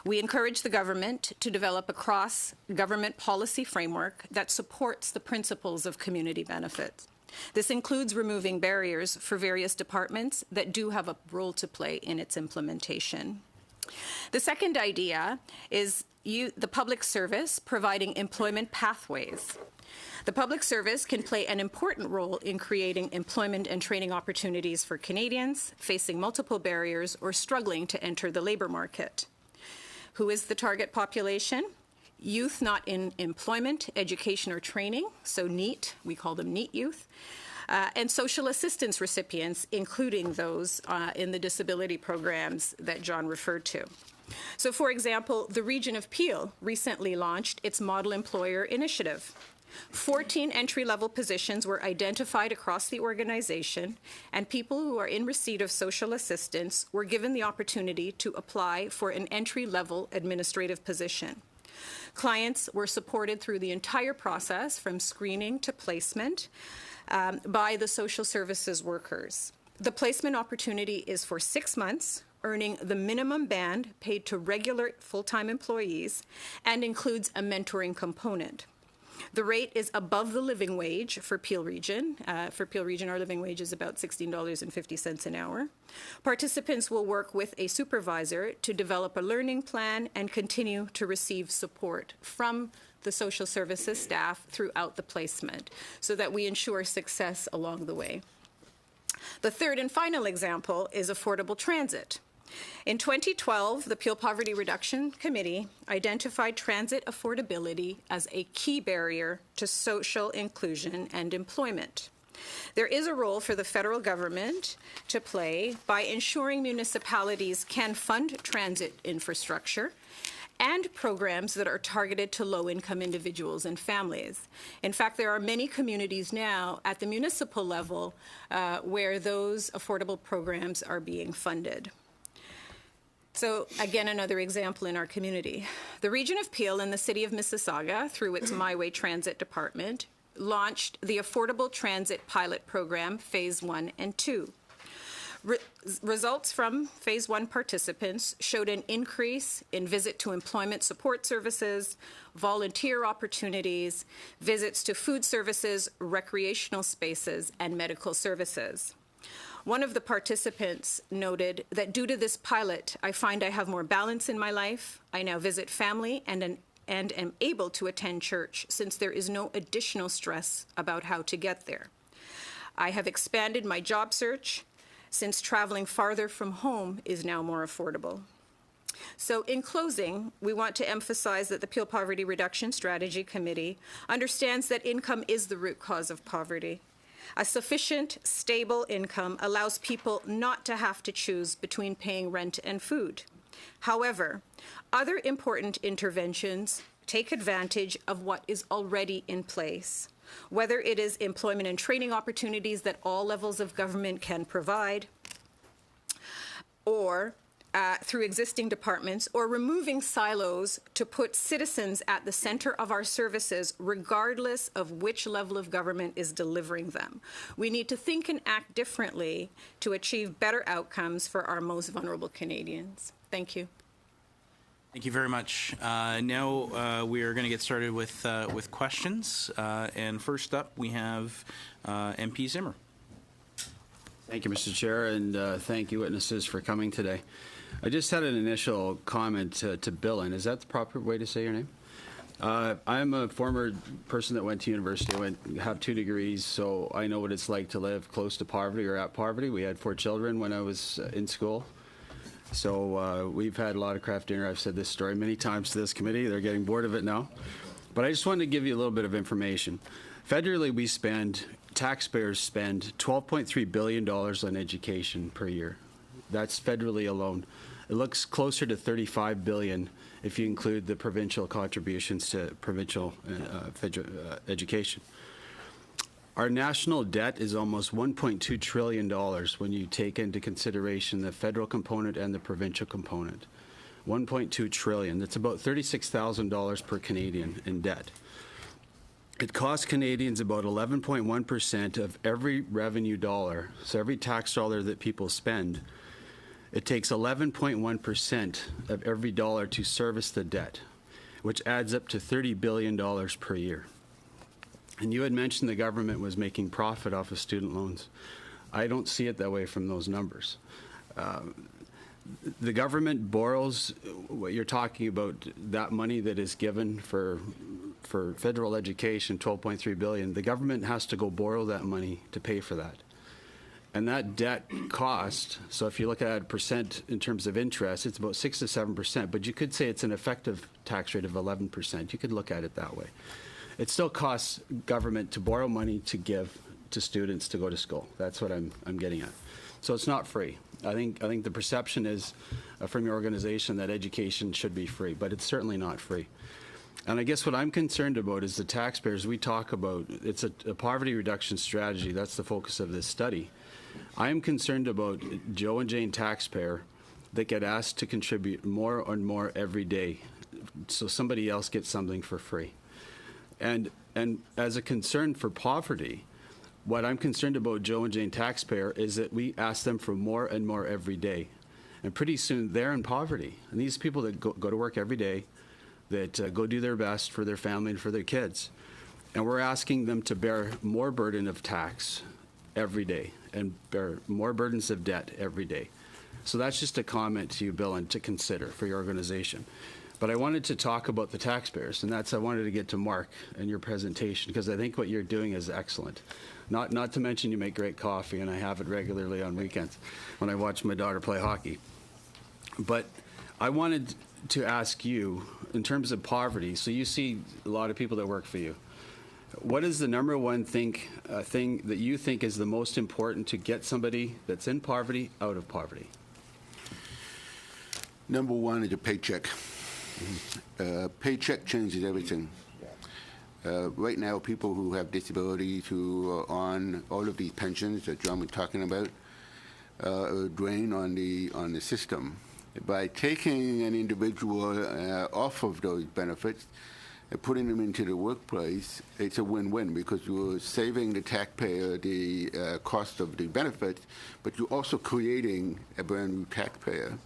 Speaker 8: We encourage the government to develop a cross-government policy framework that supports the principles of community benefits. This includes removing barriers for various departments that do have a role to play in its implementation. The second idea is the public service providing employment pathways. The public service can play an important role in creating employment and training opportunities for Canadians facing multiple barriers or struggling to enter the labor market. Who is the target population? Youth not in employment, education, or training, so NEET, we call them NEET youth, and social assistance recipients, including those in the disability programs that John referred to. So, for example, the region of Peel recently launched its Model Employer Initiative. 14 entry-level positions were identified across the organization, and people who are in receipt of social assistance were given the opportunity to apply for an entry-level administrative position. Clients were supported through the entire process, from screening to placement, by the social services workers. The placement opportunity is for 6 months, earning the minimum band paid to regular full-time employees, and includes a mentoring component. The rate is above the living wage for Peel Region. For Peel Region, our living wage is about $16.50 an hour. Participants will work with a supervisor to develop a learning plan and continue to receive support from the social services staff throughout the placement so that we ensure success along the way. The third and final example is affordable transit. In 2012, the Peel Poverty Reduction Committee identified transit affordability as a key barrier to social inclusion and employment. There is a role for the federal government to play by ensuring municipalities can fund transit infrastructure and programs that are targeted to low-income individuals and families. In fact, there are many communities now at the municipal level where those affordable programs are being funded. So, again, another example in our community. The region of Peel and the city of Mississauga, through its My Way Transit Department, launched the Affordable Transit Pilot Program, Phase 1 and 2. Results from Phase 1 participants showed an increase in visit to employment support services, volunteer opportunities, visits to food services, recreational spaces, and medical services. One of the participants noted that due to this pilot, I find I have more balance in my life. I now visit family and am able to attend church since there is no additional stress about how to get there. I have expanded my job search since traveling farther from home is now more affordable. So in closing, we want to emphasize that the Peel Poverty Reduction Strategy Committee understands that income is the root cause of poverty. A sufficient, stable income allows people not to have to choose between paying rent and food. However, other important interventions take advantage of what is already in place, whether it is employment and training opportunities that all levels of government can provide, or through existing departments, or removing silos to put citizens at the center of our services, regardless of which level of government is delivering them. We need to think and act differently to achieve better outcomes for our most vulnerable Canadians. Thank you.
Speaker 1: Thank you very much. Now we are going to get started with questions. And first up, we have MP Zimmer.
Speaker 9: Thank you, Mr. Chair, and thank you, witnesses, for coming today. I just had an initial comment to Billin. Is that the proper way to say your name? I'm a former person that went to university. I have 2 degrees, so I know what it's like to live close to poverty or at poverty. We had 4 children when I was in school. So we've had a lot of craft dinner. I've said this story many times to this committee. They're getting bored of it now. But I just wanted to give you a little bit of information. Federally, taxpayers spend $12.3 billion on education per year. That's federally alone. It looks closer to $35 billion if you include the provincial contributions to provincial education. Our national debt is almost $1.2 trillion when you take into consideration the federal component and the provincial component. $1.2 trillion. That's about $36,000 per Canadian in debt. It costs Canadians about 11.1% of every revenue dollar. So every tax dollar that people spend, it takes 11.1% of every dollar to service the debt, which adds up to $30 billion per year. And you had mentioned the government was making profit off of student loans. I don't see it that way from those numbers. The government borrows, what you're talking about, that money that is given for federal education, $12.3 billion, the government has to go borrow that money to pay for that. And that debt cost, so if you look at percent in terms of interest, it's about 6 to 7%, but you could say it's an effective tax rate of 11%. You could look at it that way. It still costs government to borrow money to give to students to go to school. That's what I'm getting at. So it's not free. I think the perception is from your organization that education should be free, but it's certainly not free. And I guess what I'm concerned about is the taxpayers we talk about. It's a poverty reduction strategy. That's the focus of this study. I am concerned about Joe and Jane taxpayer that get asked to contribute more and more every day so somebody else gets something for free. And as a concern for poverty, what I'm concerned about Joe and Jane taxpayer is that we ask them for more and more every day. And pretty soon they're in poverty. And these people that go to work every day, that go do their best for their family and for their kids. And we're asking them to bear more burden of tax every day and bear more burdens of debt every day. So that's just a comment to you, Bill, and to consider for your organization. But I wanted to talk about the taxpayers, and I wanted to get to Mark and your presentation, because I think what you're doing is excellent. Not to mention you make great coffee, and I have it regularly on weekends when I watch my daughter play hockey. But I wanted to ask you, in terms of poverty, so you see a lot of people that work for you. What is the number one thing that you think is the most important to get somebody that's in poverty out of poverty?
Speaker 3: Number one is a paycheck. Paycheck changes everything. Right now, people who have disabilities, who are on all of these pensions that John was talking about, are a drain on the system. By taking an individual off of those benefits and putting them into the workplace, it's a win-win, because you're saving the taxpayer the cost of the benefits, but you're also creating a brand new taxpayer.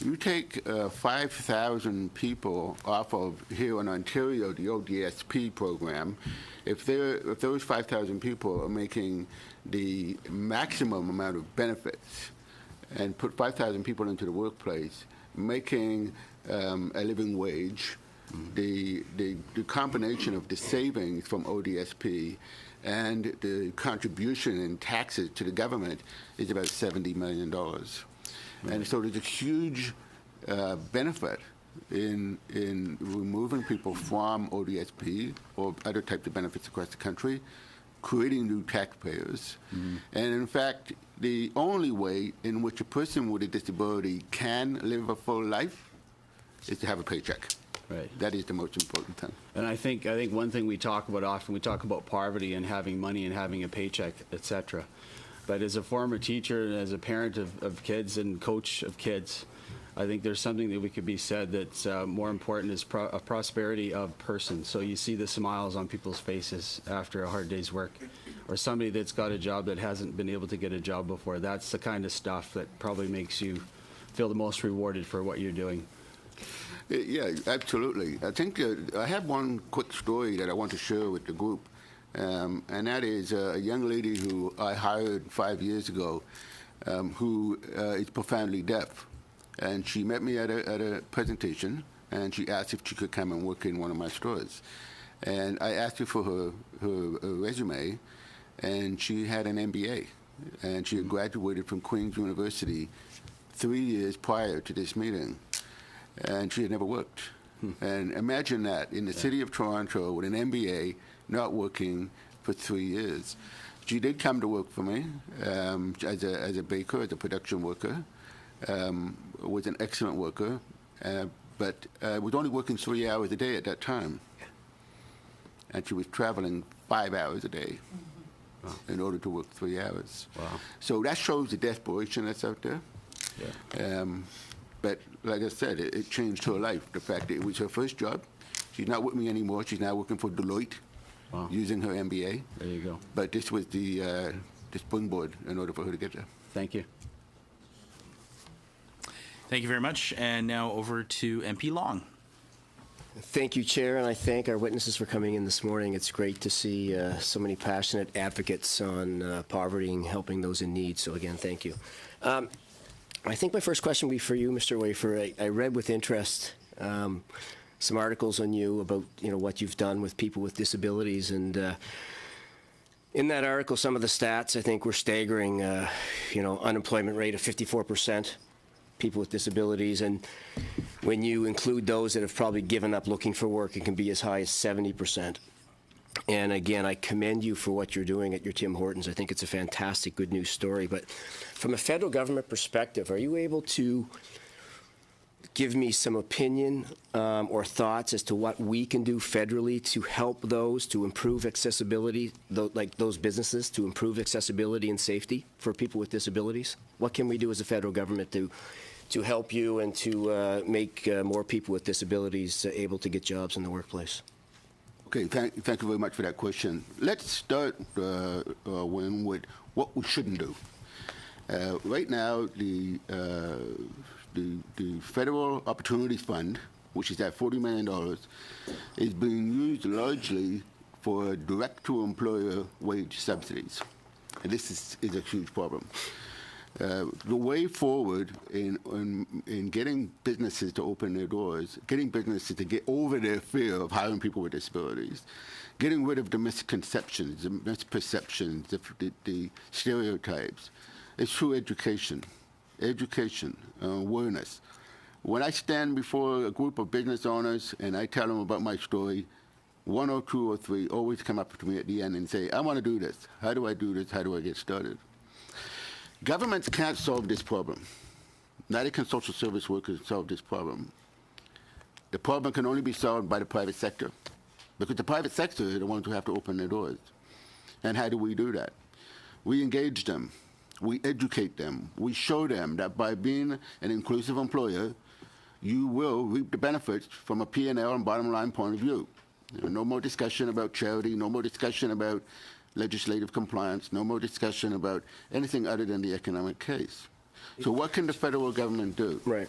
Speaker 3: You take 5,000 people off of, here in Ontario, the ODSP program. If those 5,000 people are making the maximum amount of benefits and put 5,000 people into the workplace, making a living wage, the combination of the savings from ODSP and the contribution in taxes to the government is about $70 million. And so there's a huge benefit in removing people from ODSP or other types of benefits across the country, creating new taxpayers. Mm-hmm. And in fact, the only way in which a person with a disability can live a full life is to have a paycheck.
Speaker 9: Right.
Speaker 3: That is the most important thing.
Speaker 9: And I think one thing we talk about often, we talk about poverty and having money and having a paycheck, etc. But as a former teacher and as a parent of kids and coach of kids, I think there's something that we could be said that's more important is a prosperity of person. So you see the smiles on people's faces after a hard day's work, or somebody that's got a job that hasn't been able to get a job before. That's the kind of stuff that probably makes you feel the most rewarded for what you're doing.
Speaker 3: Yeah, absolutely. I think I have one quick story that I want to share with the group. and that is a young lady who I hired 5 years ago, who is profoundly deaf. And she met me at a presentation, and she asked if she could come and work in one of my stores. And I asked her for her resume, and she had an MBA, and she had graduated from Queen's University 3 years prior to this meeting, and she had never worked. And imagine that, in the city of Toronto with an MBA, not working for 3 years. She did come to work for me as a baker, as a production worker, was an excellent worker, but was only working 3 hours a day at that time. And she was traveling 5 hours a day in order to work 3 hours.
Speaker 9: Wow.
Speaker 3: So that shows the desperation that's out there.
Speaker 9: Yeah.
Speaker 3: But like I said, it changed her life. The fact that it was her first job. She's not with me anymore. She's now working for Deloitte, using her MBA.
Speaker 9: There you go.
Speaker 3: But this was the springboard in order for her to get there.
Speaker 9: Thank you.
Speaker 1: Thank you very much. And now over to MP Long.
Speaker 2: Thank you, Chair, and I thank our witnesses for coming in this morning. It's great to see so many passionate advocates on poverty and helping those in need. So again, thank you. I think my first question will be for you, Mr. Wafer. I read with interest some articles on you about what you've done with people with disabilities, and in that article, some of the stats I think were staggering. Unemployment rate of 54%. People with disabilities, and when you include those that have probably given up looking for work, it can be as high as 70%. And again, I commend you for what you're doing at your Tim Hortons. I think it's a fantastic good news story. But from a federal government perspective, are you able to give me some opinion or thoughts as to what we can do federally to help those to improve accessibility, like those businesses, to improve accessibility and safety for people with disabilities? What can we do as a federal government to help you and to make more people with disabilities able to get jobs in the workplace?
Speaker 3: Okay, thank you very much for that question. Let's start with what we shouldn't do. Right now, the Federal Opportunities Fund, which is at $40 million, is being used largely for direct-to-employer wage subsidies. And this is a huge problem. The way forward in getting businesses to open their doors, getting businesses to get over their fear of hiring people with disabilities, getting rid of the misconceptions, the misperceptions, the stereotypes, is through education, awareness. When I stand before a group of business owners and I tell them about my story, one or two or three always come up to me at the end and say, I want to do this. How do I do this? How do I get started? Governments can't solve this problem. Neither can social service workers solve this problem. The problem can only be solved by the private sector, because the private sector are the ones who have to open their doors. And how do we do that? We engage them. We educate them. We show them that by being an inclusive employer, you will reap the benefits from a P&L and bottom line point of view. No more discussion about charity, no more discussion about legislative compliance, no more discussion about anything other than the economic case. So what can the federal government do?
Speaker 2: Right.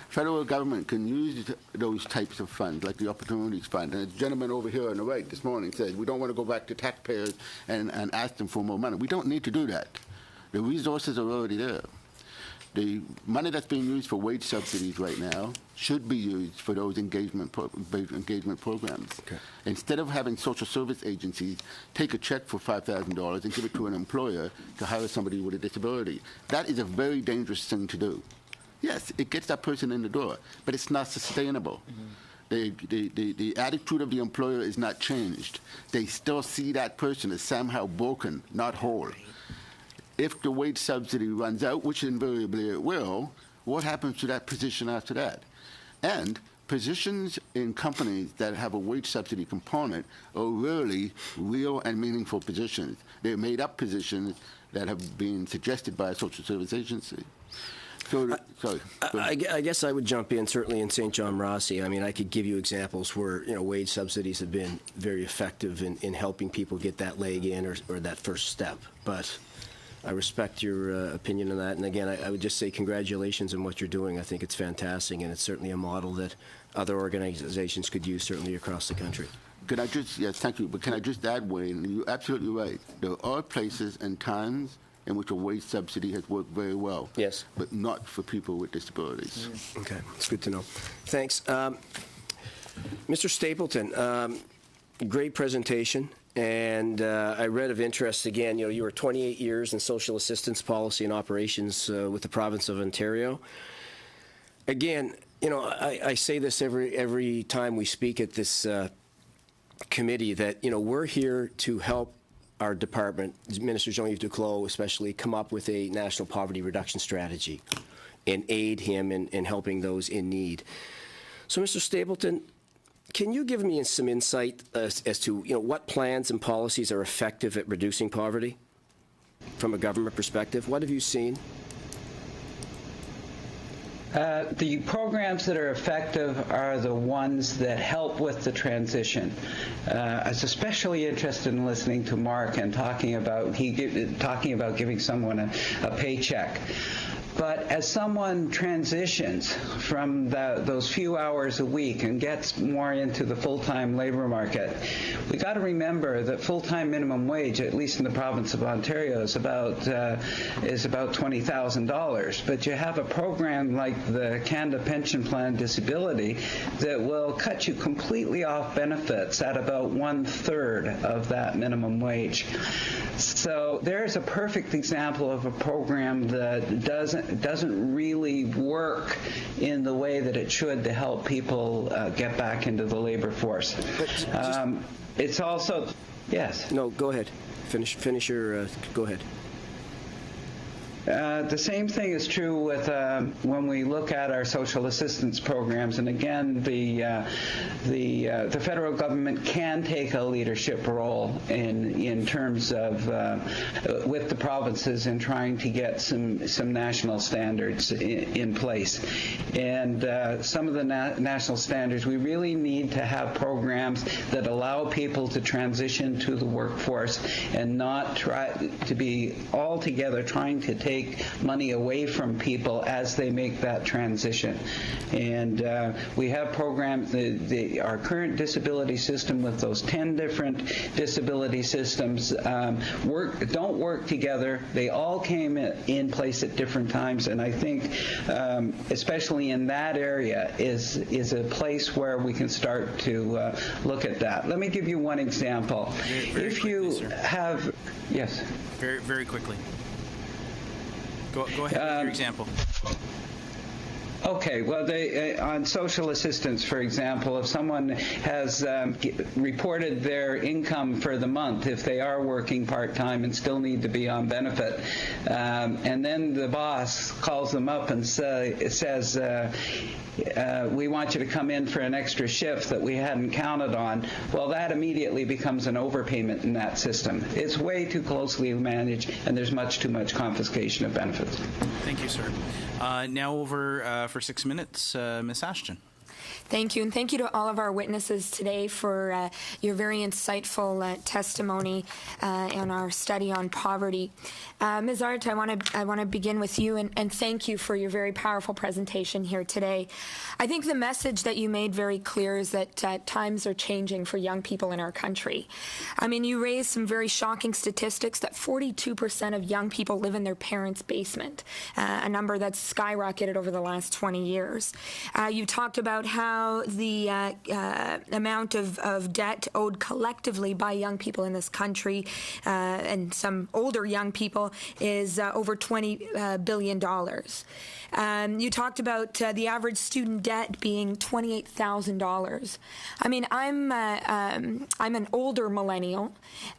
Speaker 3: Federal government can use those types of funds, like the Opportunities Fund. And the gentleman over here on the right this morning said, we don't want to go back to taxpayers and ask them for more money. We don't need to do that. The resources are already there. The money that's being used for wage subsidies right now should be used for those engagement programs.
Speaker 2: Okay.
Speaker 3: Instead of having social service agencies take a check for $5,000 and give it to an employer to hire somebody with a disability. That is a very dangerous thing to do. Yes, it gets that person in the door, but it's not sustainable. Mm-hmm. The attitude of the employer is not changed. They still see that person as somehow broken, not whole. If the wage subsidy runs out, which invariably it will, what happens to that position after that? And positions in companies that have a wage subsidy component are rarely real and meaningful positions. They're made-up positions that have been suggested by a social service agency. So, sorry.
Speaker 2: I guess I would jump in, certainly in St. John Rossi. I mean, I could give you examples where, wage subsidies have been very effective in helping people get that leg in or that first step. But I respect your opinion on that. And again, I would just say congratulations on what you're doing. I think it's fantastic, and it's certainly a model that other organizations could use, certainly across the country.
Speaker 3: Can I just, yes, thank you, but can I just add, Wayne, you're absolutely right. There are places and times in which a wage subsidy has worked very well.
Speaker 2: Yes.
Speaker 3: But not for people with disabilities.
Speaker 2: Okay, it's good to know. Thanks. Mr. Stapleton, great presentation. And I read of interest again, you were 28 years in social assistance policy and operations with the province of Ontario. Again, I say this every time we speak at this committee that, we're here to help our department, Minister Jean-Yves Duclos especially, come up with a national poverty reduction strategy and aid him in helping those in need. So, Mr. Stapleton, can you give me some insight as to what plans and policies are effective at reducing poverty from a government perspective? What have you seen?
Speaker 6: The programs that are effective are the ones that help with the transition. I was especially interested in listening to Mark and talking about giving someone a paycheck. But as someone transitions from those few hours a week and gets more into the full-time labor market, we got to remember that full-time minimum wage, at least in the province of Ontario, is about $20,000. But you have a program like the Canada Pension Plan Disability that will cut you completely off benefits at about 1/3 of that minimum wage. So there's a perfect example of a program that doesn't really work in the way that it should to help people get back into the labor force. It's also, yes.
Speaker 2: No, go ahead. Finish your, go ahead.
Speaker 6: The same thing is true with when we look at our social assistance programs, and again, the federal government can take a leadership role in terms of with the provinces in trying to get some national standards in place. And some of the national standards, we really need to have programs that allow people to transition to the workforce and not try to be altogether trying to take money away from people as they make that transition. And we have programs, our current disability system with those 10 different disability systems don't work together. They all came in place at different times, and I think especially in that area is a place where we can start to look at that. Let me give you one example.
Speaker 1: Very
Speaker 6: if you
Speaker 1: quickly,
Speaker 6: have, yes.
Speaker 1: Very, very quickly. Go ahead with your example.
Speaker 6: Okay, well, on social assistance, for example, if someone has reported their income for the month, if they are working part-time and still need to be on benefit, and then the boss calls them up and says, we want you to come in for an extra shift that we hadn't counted on, well, that immediately becomes an overpayment in that system. It's way too closely managed, and there's much too much confiscation of benefits.
Speaker 1: Thank you, sir. Now over for 6 minutes, Ms. Ashton.
Speaker 10: Thank you, and thank you to all of our witnesses today for your very insightful testimony on our study on poverty. Ms. Art, I want to begin with you and thank you for your very powerful presentation here today. I think the message that you made very clear is that times are changing for young people in our country. I mean, you raised some very shocking statistics that 42% of young people live in their parents' basement, a number that's skyrocketed over the last 20 years. You talked about how the amount of debt owed collectively by young people in this country and some older young people is over $20 billion. You talked about the average student debt being $28,000. I mean, I'm an older millennial,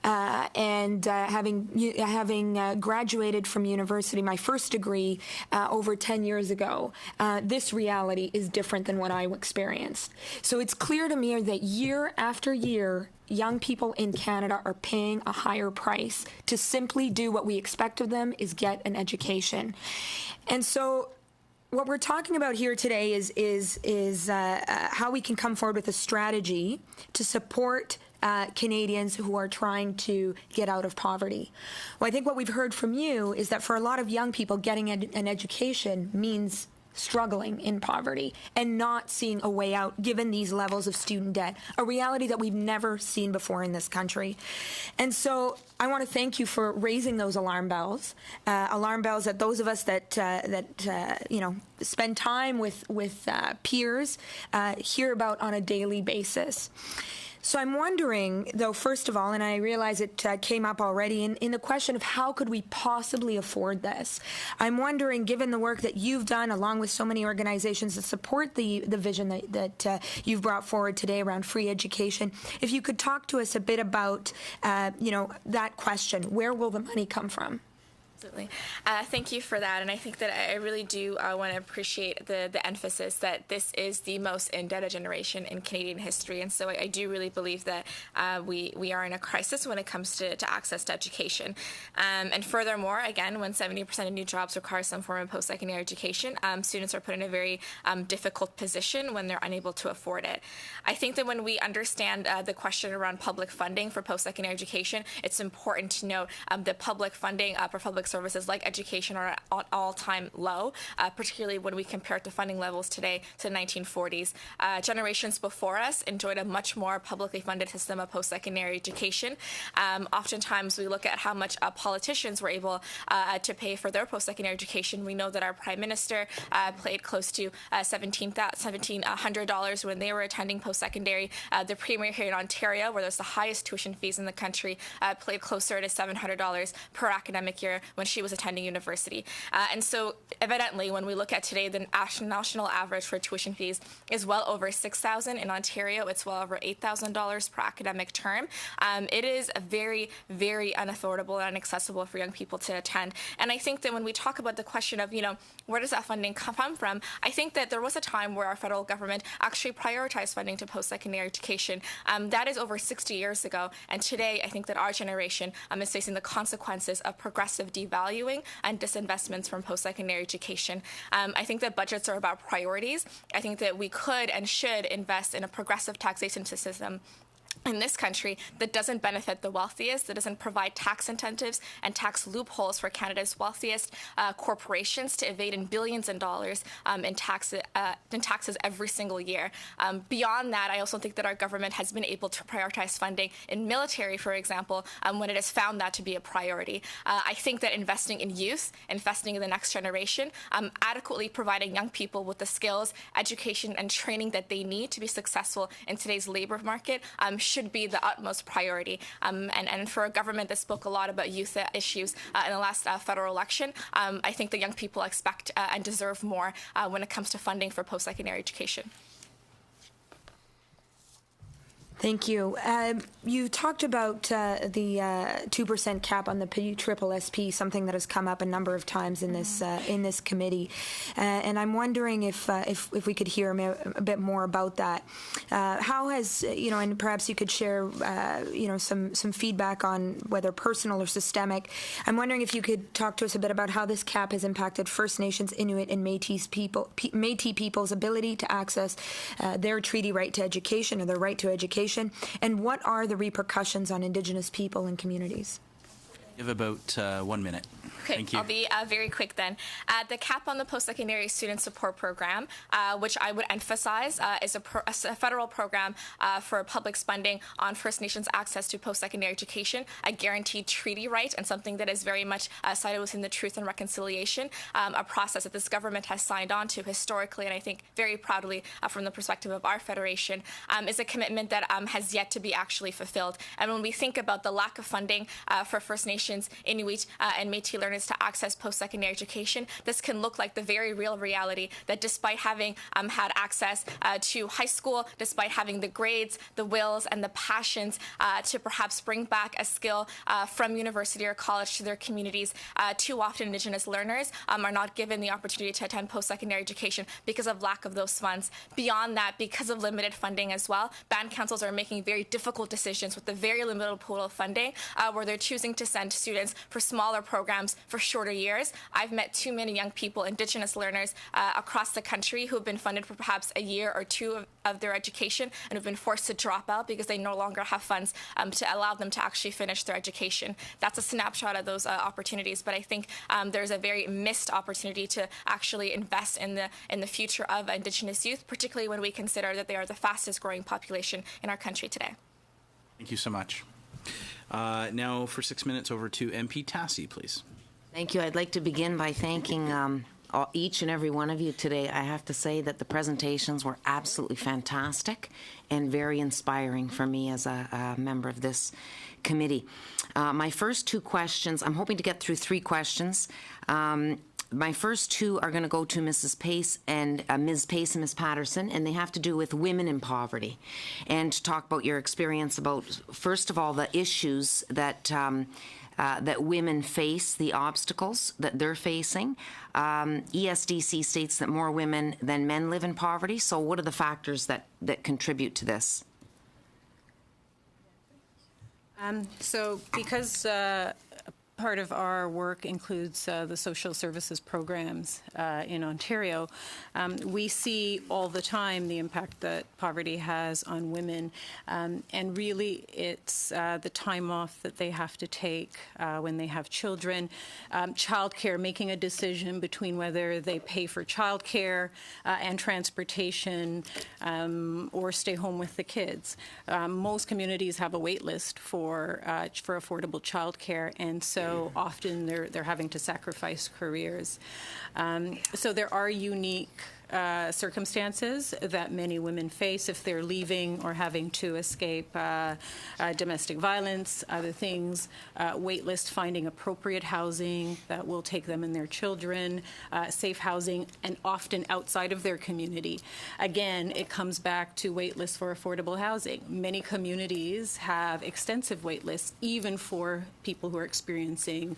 Speaker 10: and having graduated from university, my first degree over 10 years ago, this reality is different than what I experienced. So it's clear to me that year after year, young people in Canada are paying a higher price to simply do what we expect of them, is get an education. And so what we're talking about here today is how we can come forward with a strategy to support Canadians who are trying to get out of poverty. Well, I think what we've heard from you is that for a lot of young people, getting an education means struggling in poverty and not seeing a way out given these levels of student debt, a reality that we've never seen before in this country. And so I want to thank you for raising those alarm bells that those of us that spend time with peers hear about on a daily basis. So I'm wondering, though, first of all, and I realize it came up already, in the question of how could we possibly afford this? I'm wondering, given the work that you've done, along with so many organizations that support the vision that you've brought forward today around free education, if you could talk to us a bit about, that question, where will the money come from?
Speaker 5: Absolutely. Thank you for that. And I think that I really do want to appreciate the emphasis that this is the most indebted generation in Canadian history. And so I do really believe that we are in a crisis when it comes to access to education. And furthermore, again, when 70% of new jobs require some form of post-secondary education, students are put in a very difficult position when they're unable to afford it. I think that when we understand the question around public funding for post-secondary education, it's important to note that public funding for public services like education are at an all-time low, particularly when we compare it to funding levels today to the 1940s. Generations before us enjoyed a much more publicly funded system of post-secondary education. Oftentimes, we look at how much politicians were able to pay for their post-secondary education. We know that our Prime Minister paid close to $1,700 when they were attending post-secondary. The Premier here in Ontario, where there's the highest tuition fees in the country, paid closer to $700 per academic year when she was attending university. And so evidently, when we look at today, the national average for tuition fees is well over $6,000. In Ontario, it's well over $8,000 per academic term. It is very, very unaffordable and inaccessible for young people to attend. And I think that when we talk about the question of, where does that funding come from, I think that there was a time where our federal government actually prioritized funding to post-secondary education. That is over 60 years ago. And today, I think that our generation is facing the consequences of progressive devaluing and disinvestments from post-secondary education. I think that budgets are about priorities. I think that we could and should invest in a progressive taxation system in this country that doesn't benefit the wealthiest, that doesn't provide tax incentives and tax loopholes for Canada's wealthiest corporations to evade in billions of dollars in taxes every single year. Beyond that, I also think that our government has been able to prioritize funding in military, for example, when it has found that to be a priority. I think that investing in youth, investing in the next generation, adequately providing young people with the skills, education, and training that they need to be successful in today's labor market should be the utmost priority. And for a government that spoke a lot about youth issues in the last federal election, I think that young people expect and deserve more when it comes to funding for post-secondary education.
Speaker 10: Thank you. You talked about the 2% cap on the PSSP, something that has come up a number of times in this committee, and I'm wondering if we could hear a bit more about that. How has and perhaps you could share some feedback on whether personal or systemic. I'm wondering if you could talk to us a bit about how this cap has impacted First Nations, Inuit, and Métis people's ability to access their treaty right to education or their right to education. And what are the repercussions on Indigenous people and communities?
Speaker 1: You have about 1 minute.
Speaker 5: Okay,
Speaker 1: Thank you.
Speaker 5: I'll be very quick then. The cap on the post-secondary student support program, which I would emphasize is a federal program for public spending on First Nations access to post-secondary education, a guaranteed treaty right, and something that is very much cited within the Truth and Reconciliation, a process that this government has signed on to historically, and I think very proudly from the perspective of our federation, is a commitment that has yet to be actually fulfilled. And when we think about the lack of funding for First Nations, Inuit, and Métis learners to access post-secondary education, this can look like the very real reality that despite having had access to high school, despite having the grades, the wills, and the passions to perhaps bring back a skill from university or college to their communities, too often Indigenous learners are not given the opportunity to attend post-secondary education because of lack of those funds. Beyond that, because of limited funding as well, band councils are making very difficult decisions with the very limited pool of funding where they're choosing to send fund students for smaller programs for shorter years. I've met too many young people, Indigenous learners across the country who have been funded for perhaps a year or two of their education and have been forced to drop out because they no longer have funds to allow them to actually finish their education. That's a snapshot of those opportunities, but I think there's a very missed opportunity to actually invest in the future of Indigenous youth, particularly when we consider that they are the fastest growing population in our country today.
Speaker 1: Thank you so much. Now for 6 minutes, over to MP Tassi, please.
Speaker 11: Thank you. I'd like to begin by thanking each and every one of you today. I have to say that the presentations were absolutely fantastic and very inspiring for me as a member of this committee. My first two questions, I'm hoping to get through three questions. My first two are going to go to Mrs. Pace and Ms. Pace and Ms. Patterson, and they have to do with women in poverty, and to talk about your experience about, first of all, the issues that that women face, the obstacles that they're facing. ESDC states that more women than men live in poverty. So, what are the factors that contribute to this?
Speaker 8: So, because part of our work includes the social services programs in Ontario, we see all the time the impact that poverty has on women, and really it's the time off that they have to take when they have children, childcare, making a decision between whether they pay for childcare and transportation or stay home with the kids. Most communities have a wait list for affordable childcare, and so often they're having to sacrifice careers. So there are unique circumstances that many women face if they're leaving or having to escape domestic violence, other things, wait list, finding appropriate housing that will take them and their children, safe housing, and often outside of their community. Again, it comes back to wait lists for affordable housing. Many communities have extensive wait lists, even for people who are experiencing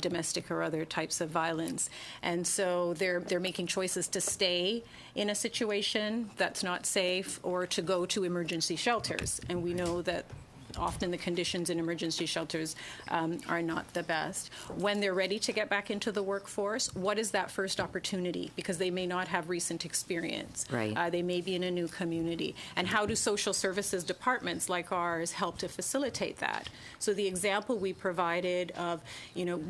Speaker 8: domestic or other types of violence. And so they're making choices to stay in a situation that's not safe or to go to emergency shelters. And we know that often the conditions in emergency shelters are not the best. When they're ready to get back into the workforce, what is that first opportunity? Because they may not have recent experience.
Speaker 11: Right.
Speaker 8: They may be in a new community. And how do social services departments like ours help to facilitate that? So the example we provided of,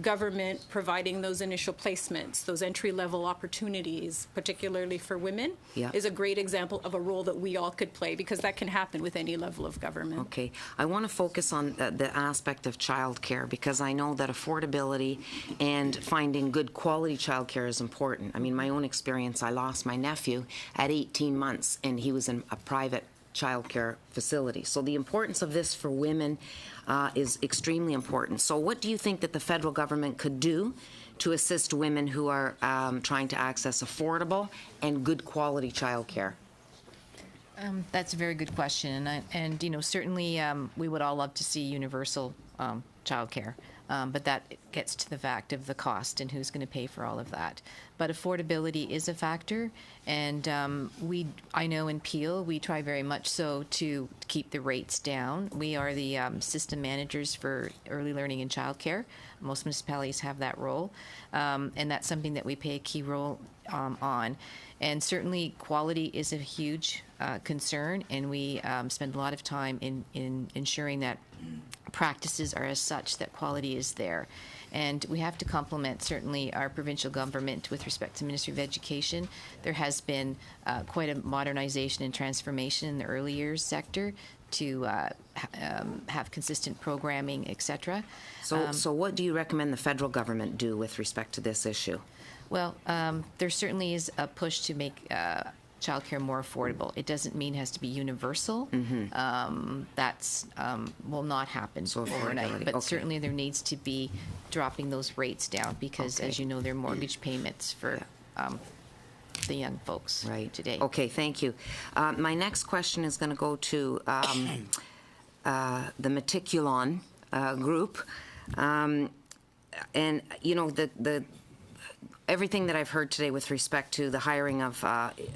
Speaker 8: government providing those initial placements, those entry-level opportunities, particularly for women, is a great example of a role that we all could play, because that can happen with any level of government.
Speaker 11: Okay. I want to focus on the aspect of childcare, because I know that affordability and finding good quality childcare is important. I mean, my own experience, I lost my nephew at 18 months, and he was in a private childcare facility. So the importance of this for women is extremely important. So what do you think that the federal government could do to assist women who are trying to access affordable and good quality childcare?
Speaker 7: That's a very good question, and certainly we would all love to see universal childcare, but that gets to the fact of the cost and who's going to pay for all of that. But affordability is a factor, and I know in Peel we try very much so to keep the rates down. We are the system managers for early learning and childcare. Most municipalities have that role, and that's something that we play a key role on. And certainly quality is a huge concern, and we spend a lot of time in ensuring that practices are as such that quality is there. And we have to complement certainly our provincial government with respect to Ministry of Education. There has been quite a modernization and transformation in the early years sector to have consistent programming, etc.
Speaker 11: So what do you recommend the federal government do with respect to this issue?
Speaker 7: Well, there certainly is a push to make childcare more affordable. It doesn't mean it has to be universal. Mm-hmm. That's will not happen overnight. But certainly there needs to be dropping those rates down, because, as you know, they're mortgage payments for the young folks today.
Speaker 11: Okay, thank you. My next question is going to go to the Meticulon group. And, everything that I've heard today with respect to the hiring of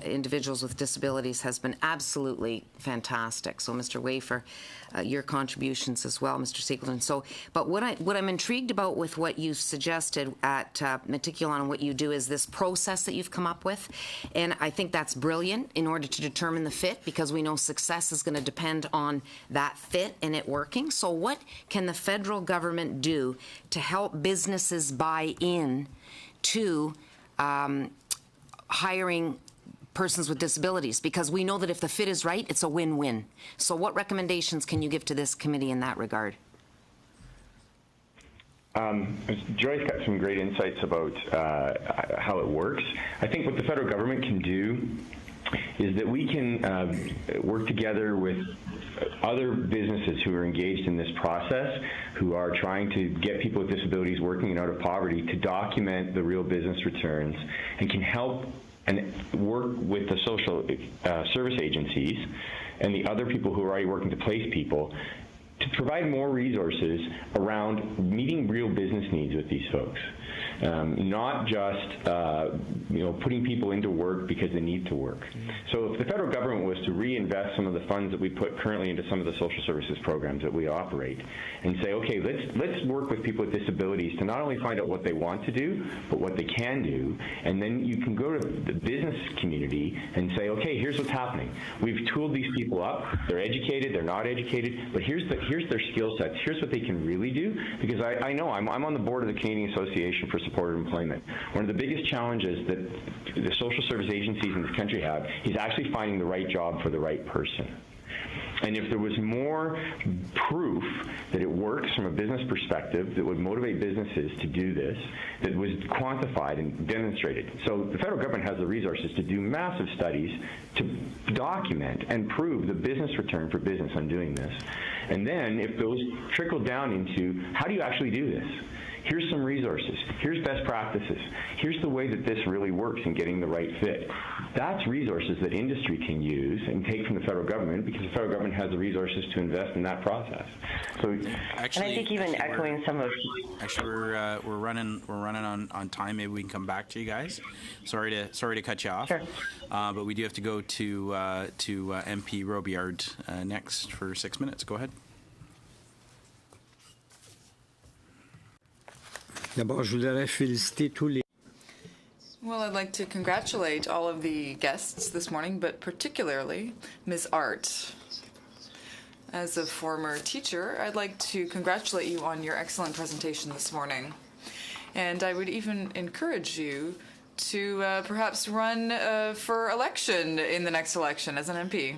Speaker 11: individuals with disabilities has been absolutely fantastic. So, Mr. Wafer, your contributions as well, Mr. Siegelman. So, but what I'm intrigued about with what you suggested at Meticulon and what you do is this process that you've come up with, and I think that's brilliant in order to determine the fit, because we know success is going to depend on that fit and it working. So, what can the federal government do to help businesses buy in to hiring persons with disabilities? Because we know that if the fit is right, it's a win-win. So what recommendations can you give to this committee in that regard?
Speaker 4: Joy's got some great insights about how it works. I think what the federal government can do is that we can work together with other businesses who are engaged in this process, who are trying to get people with disabilities working and out of poverty, to document the real business returns, and can help and work with the social service agencies and the other people who are already working to place people to provide more resources around meeting real business needs with these folks. Not just putting people into work because they need to work. So if the federal government was to reinvest some of the funds that we put currently into some of the social services programs that we operate, and say, okay, let's work with people with disabilities to not only find out what they want to do, but what they can do, and then you can go to the business community and say, okay, here's what's happening. We've tooled these people up. They're educated. They're not educated. But here's their skill sets. Here's what they can really do. Because I know I'm on the board of the Canadian Association for Supported Employment. One of the biggest challenges that the social service agencies in this country have is actually finding the right job for the right person. And if there was more proof that it works from a business perspective that would motivate businesses to do this, that was quantified and demonstrated. So the federal government has the resources to do massive studies to document and prove the business return for business on doing this. And then if those trickle down into, how do you actually do this? Here's some resources. Here's best practices. Here's the way that this really works in getting the right fit. That's resources that industry can use and take from the federal government, because the federal government has the resources to invest in that process. So,
Speaker 1: actually,
Speaker 12: and I think even echoing some of.
Speaker 1: Actually, we're running on time. Maybe we can come back to you guys. Sorry to cut you off.
Speaker 12: Sure.
Speaker 1: But we do have to go to MP Robillard next for 6 minutes. Go ahead.
Speaker 13: D'abord, je voudrais féliciter tous les.
Speaker 14: Well, I'd like to congratulate all of the guests this morning, but particularly Ms. Art. As a former teacher, I'd like to congratulate you on your excellent presentation this morning. And I would even encourage you to perhaps run for election in the next election as an MP.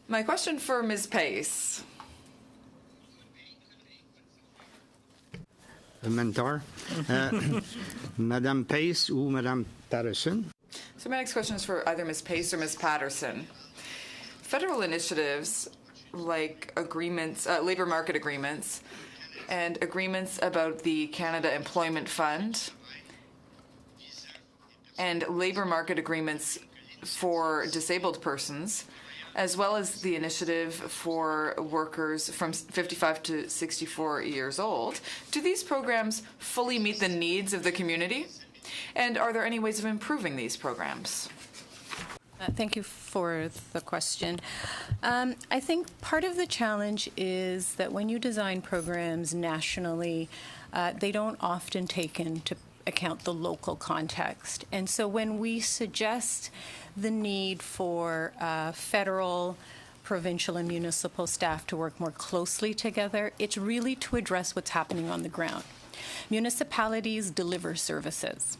Speaker 14: My question for Ms. Pace.
Speaker 13: Mentor, Madame Pace ou Madame Patterson.
Speaker 14: So my next question is for either Ms. Pace or Ms. Patterson. Federal initiatives like agreements, labor market agreements, and agreements about the Canada Employment Fund, and labor market agreements for disabled persons, as well as the initiative for workers from 55 to 64 years old. Do these programs fully meet the needs of the community? And are there any ways of improving these programs?
Speaker 8: Thank you for the question. I think part of the challenge is that when you design programs nationally, they don't often take into account the local context. And so when we suggest the need for federal, provincial, and municipal staff to work more closely together, it's really to address what's happening on the ground. Municipalities deliver services.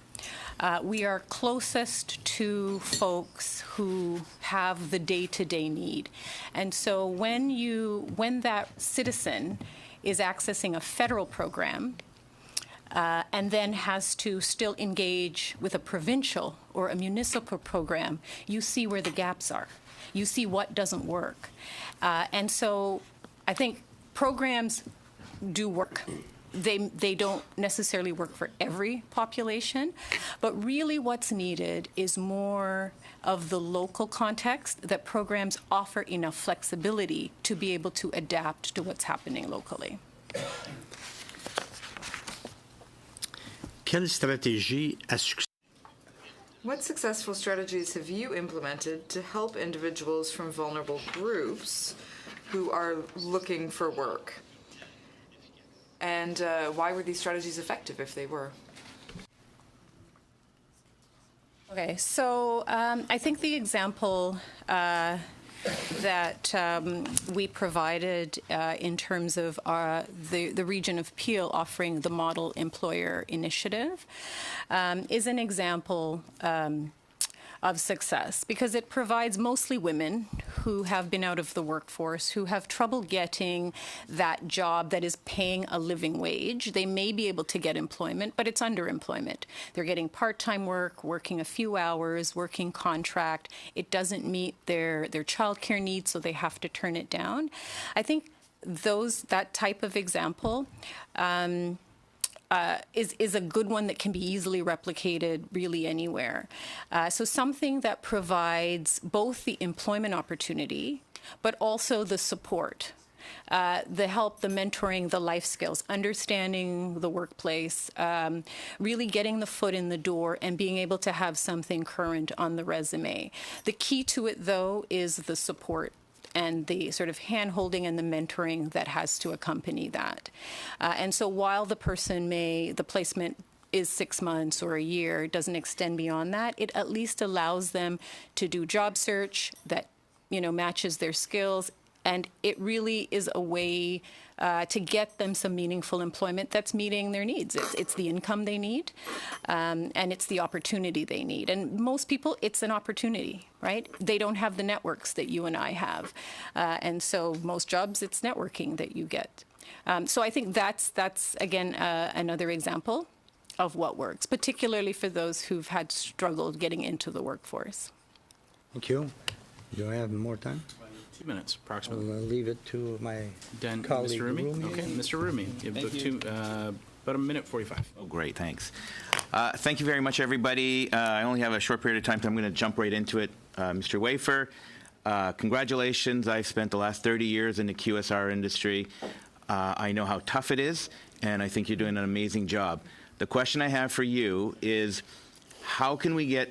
Speaker 8: We are closest to folks who have the day-to-day need. And so when that citizen is accessing a federal program, and then has to still engage with a provincial or a municipal program, you see where the gaps are. You see what doesn't work. And so I think programs do work. They don't necessarily work for every population, but really what's needed is more of the local context, that programs offer enough flexibility to be able to adapt to what's happening locally.
Speaker 13: quelle stratégie à succès?
Speaker 14: What successful strategies have you implemented to help individuals from vulnerable groups who are looking for work? And why were these strategies effective if they were?
Speaker 8: Okay, so I think the example that we provided in terms of the region of Peel offering the Model Employer Initiative is an example of success because it provides mostly women who have been out of the workforce, who have trouble getting that job that is paying a living wage. They may be able to get employment, but it's underemployment. They're getting part-time work, working a few hours, working contract. It doesn't meet their childcare needs, so they have to turn it down. I think that type of example is a good one that can be easily replicated really anywhere. So something that provides both the employment opportunity, but also the support, the help, the mentoring, the life skills, understanding the workplace, really getting the foot in the door and being able to have something current on the resume. The key to it, though, is the support and the sort of hand-holding and the mentoring that has to accompany that. And so while the placement is 6 months or a year, doesn't extend beyond that, it at least allows them to do job search that, matches their skills. And it really is a way to get them some meaningful employment that's meeting their needs. It's the income they need, and it's the opportunity they need. And most people, it's an opportunity, right? They don't have the networks that you and I have. And so most jobs, it's networking that you get. So I think that's again, another example of what works, particularly for those who've had struggled getting into the workforce.
Speaker 13: Thank you. Do I have more time?
Speaker 1: 2 minutes, approximately.
Speaker 13: I'll leave it to my
Speaker 1: Then
Speaker 13: colleague,
Speaker 1: Mr. Rumi.
Speaker 13: Rumi.
Speaker 1: Okay, Mr. Rumi. You have about a minute 45.
Speaker 12: Oh, great, thanks. Thank you very much, everybody. I only have a short period of time, so I'm going to jump right into it. Mr. Wafer, congratulations. I've spent the last 30 years in the QSR industry. I know how tough it is, and I think you're doing an amazing job. The question I have for you is, how can we get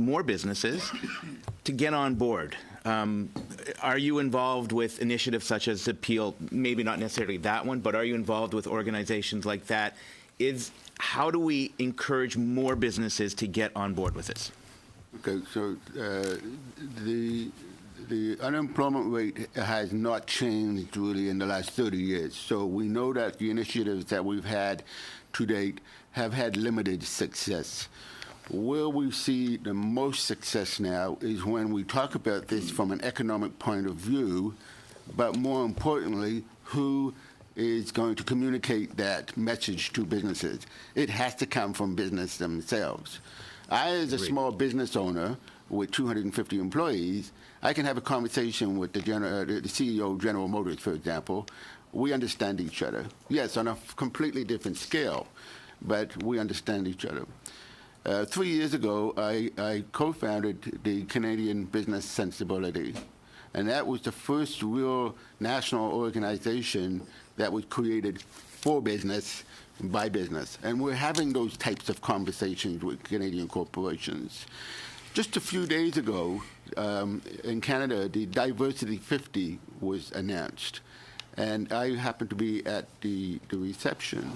Speaker 12: more businesses, to get on board? Are you involved with initiatives such as Appeal? Maybe not necessarily that one, but are you involved with organizations like that? How do we encourage more businesses to get on board with this?
Speaker 3: Okay, so the unemployment rate has not changed really in the last 30 years. So we know that the initiatives that we've had to date have had limited success. Where we see the most success now is when we talk about this from an economic point of view, but more importantly, who is going to communicate that message to businesses. It has to come from business themselves. I, as a small business owner with 250 employees, I can have a conversation with the CEO of General Motors, for example. We understand each other. Yes, on a completely different scale, but we understand each other. 3 years ago, I co-founded the Canadian Business Sensibility, and that was the first real national organization that was created for business, by business. And we're having those types of conversations with Canadian corporations. Just a few days ago, in Canada, the Diversity 50 was announced, and I happened to be at the reception.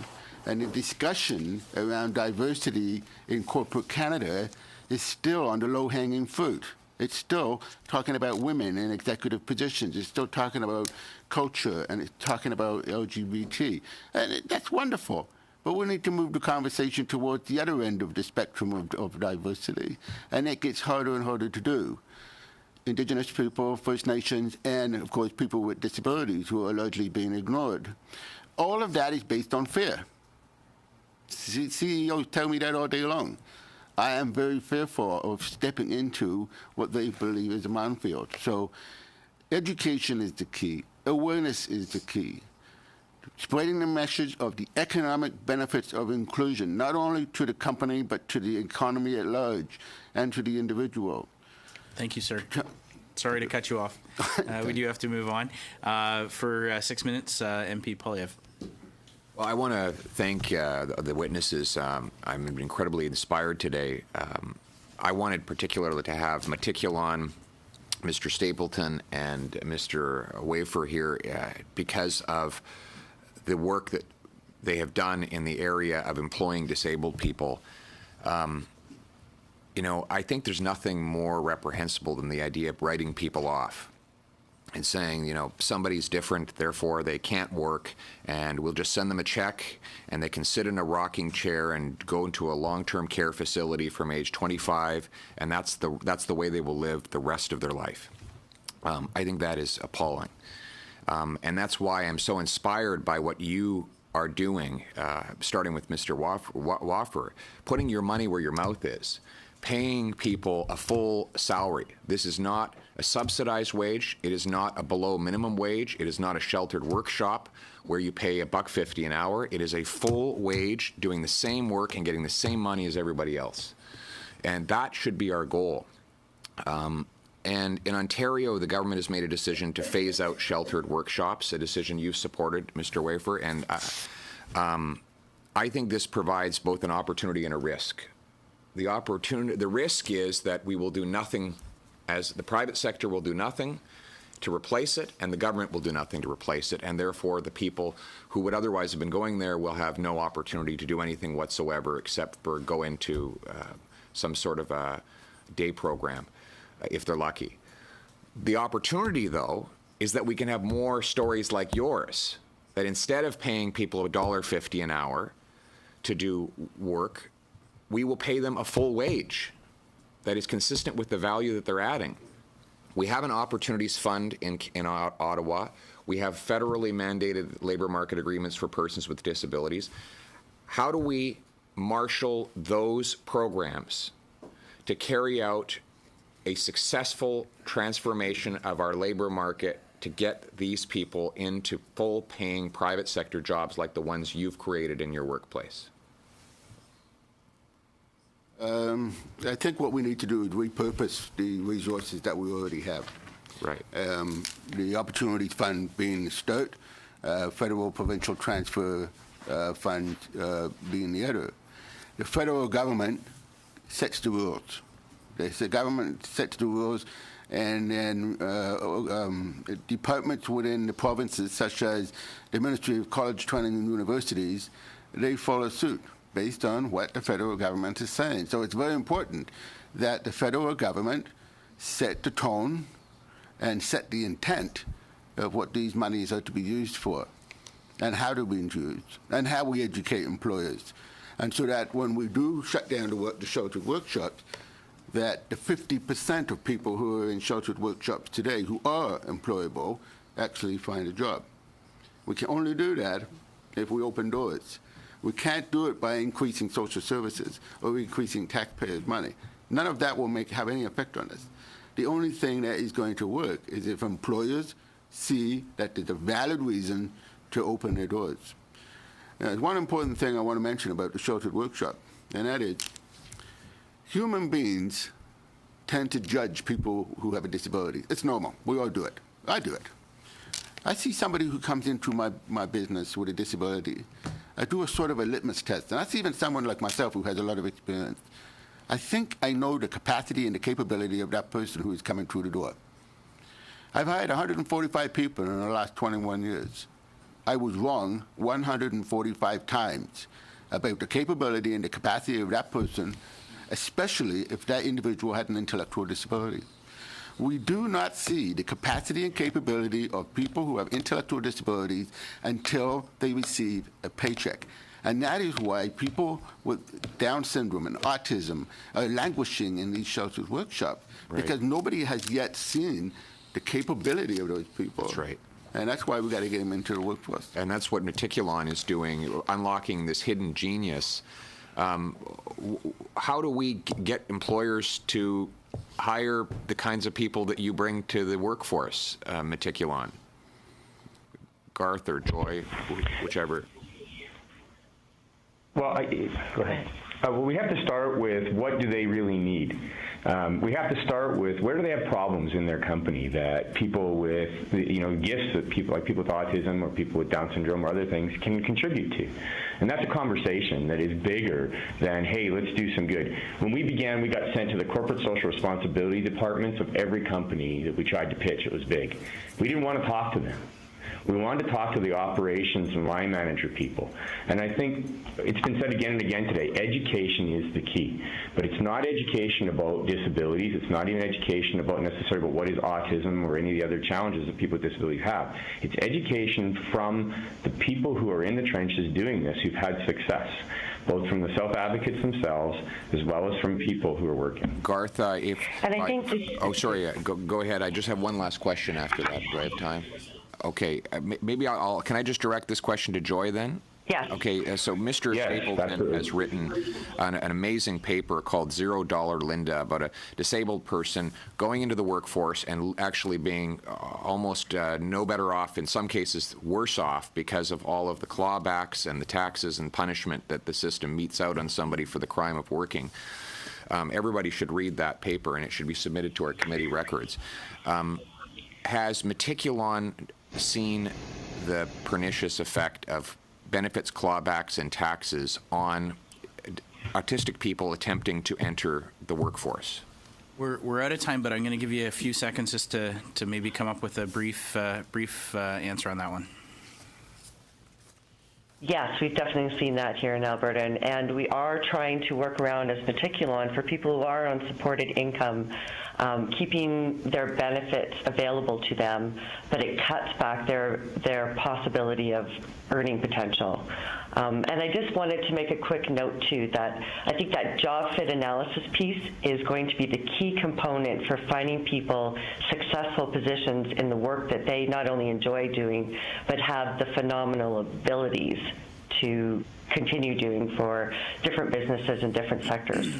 Speaker 3: And the discussion around diversity in corporate Canada is still on the low-hanging fruit. It's still talking about women in executive positions. It's still talking about culture, and it's talking about LGBT. And that's wonderful. But we need to move the conversation towards the other end of the spectrum of diversity. And it gets harder and harder to do. Indigenous people, First Nations, and, of course, people with disabilities who are largely being ignored. All of that is based on fear. CEOs tell me that all day long. I am very fearful of stepping into what they believe is a minefield. So education is the key. Awareness is the key. Spreading the message of the economic benefits of inclusion, not only to the company, but to the economy at large and to the individual.
Speaker 1: Thank you, sir. Sorry to cut you off. We do have to move on. For 6 minutes, MP Polyev.
Speaker 15: Well, I want to thank the witnesses. I'm incredibly inspired today. I wanted particularly to have Meticulon, Mr. Stapleton, and Mr. Wafer here because of the work that they have done in the area of employing disabled people. You know, I think there's nothing more reprehensible than the idea of writing people off and saying, you know, somebody's different, therefore they can't work, and we'll just send them a check, and they can sit in a rocking chair and go into a long-term care facility from age 25, and that's the way they will live the rest of their life. I think that is appalling. And that's why I'm so inspired by what you are doing, starting with Mr. Waffer, putting your money where your mouth is, paying people a full salary. This is not a subsidized wage. It is not a below minimum wage. It is not a sheltered workshop where you pay $1.50 an hour. It is a full wage doing the same work and getting the same money as everybody else. And that should be our goal. And in Ontario, the government has made a decision to phase out sheltered workshops, a decision you've supported, Mr. Wafer. And I think this provides both an opportunity and a risk. The risk is that we will do nothing, as the private sector will do nothing to replace it, and the government will do nothing to replace it, and therefore the people who would otherwise have been going there will have no opportunity to do anything whatsoever except for go into some sort of a day program, if they're lucky. The opportunity, though, is that we can have more stories like yours, that instead of paying people $1.50 an hour to do work, we will pay them a full wage that is consistent with the value that they're adding. We have an opportunities fund in Ottawa. We have federally mandated labor market agreements for persons with disabilities. How do we marshal those programs to carry out a successful transformation of our labor market to get these people into full-paying private sector jobs like the ones you've created in your workplace?
Speaker 3: I think what we need to do is repurpose the resources that we already have.
Speaker 15: Right.
Speaker 3: The Opportunities Fund being the start, Federal Provincial Transfer Fund being the other. The federal government sets the rules. The government sets the rules, and then departments within the provinces, such as the Ministry of College Training and Universities, they follow suit based on what the federal government is saying. So it's very important that the federal government set the tone and set the intent of what these monies are to be used for and how to be used and how we educate employers. And so that when we do shut down the sheltered workshops, that the 50% of people who are in sheltered workshops today who are employable actually find a job. We can only do that if we open doors. We can't do it by increasing social services or increasing taxpayers' money. None of that will have any effect on us. The only thing that is going to work is if employers see that there's a valid reason to open their doors. Now, there's one important thing I want to mention about the sheltered workshop, and that is human beings tend to judge people who have a disability. It's normal. We all do it. I do it. I see somebody who comes into my business with a disability. I do a sort of a litmus test, and that's even someone like myself who has a lot of experience. I think I know the capacity and the capability of that person who is coming through the door. I've hired 145 people in the last 21 years. I was wrong 145 times about the capability and the capacity of that person, especially if that individual had an intellectual disability. We do not see the capacity and capability of people who have intellectual disabilities until they receive a paycheck. And that is why people with Down syndrome and autism are languishing in these sheltered workshops, because nobody has yet seen the capability of those people.
Speaker 15: That's right.
Speaker 3: And that's why we got to get them into the workforce.
Speaker 15: And that's what Meticulon is doing, unlocking this hidden genius. How do we get employers to hire the kinds of people that you bring to the workforce, Meticulon? Garth or Joy, whichever.
Speaker 4: Well, go ahead. Well, we have to start with what do they really need. we have to start with where do they have problems in their company that people with, gifts that people like people with autism or people with Down syndrome or other things can contribute to. And that's a conversation that is bigger than, hey, let's do some good. When we began, we got sent to the corporate social responsibility departments of every company that we tried to pitch. It was big. We didn't want to talk to them. We wanted to talk to the operations and line manager people. And I think it's been said again and again today, education is the key. But it's not education about disabilities. It's not even education about necessarily about what is autism or any of the other challenges that people with disabilities have. It's education from the people who are in the trenches doing this, who've had success, both from the self-advocates themselves as well as from people who are working.
Speaker 15: Garth,
Speaker 16: And I think
Speaker 15: oh, sorry, go ahead. I just have one last question after that. Do I have time? Okay, maybe can I just direct this question to Joy then?
Speaker 16: Yes.
Speaker 15: Okay, so Mr. Stapleton has written an amazing paper called $0 Linda about a disabled person going into the workforce and actually being almost no better off, in some cases worse off, because of all of the clawbacks and the taxes and punishment that the system metes out on somebody for the crime of working. Everybody should read that paper, and it should be submitted to our committee records. Has Meticulon seen the pernicious effect of benefits, clawbacks, and taxes on autistic people attempting to enter the workforce?
Speaker 1: We're out of time, but I'm going to give you a few seconds just to maybe come up with a brief answer on that one.
Speaker 16: Yes, we've definitely seen that here in Alberta, and we are trying to work around as Meticulon for people who are on supported income, keeping their benefits available to them, but it cuts back their possibility of earning potential. And I just wanted to make a quick note, too, that I think that job fit analysis piece is going to be the key component for finding people successful positions in the work that they not only enjoy doing, but have the phenomenal abilities to continue doing for different businesses in different sectors.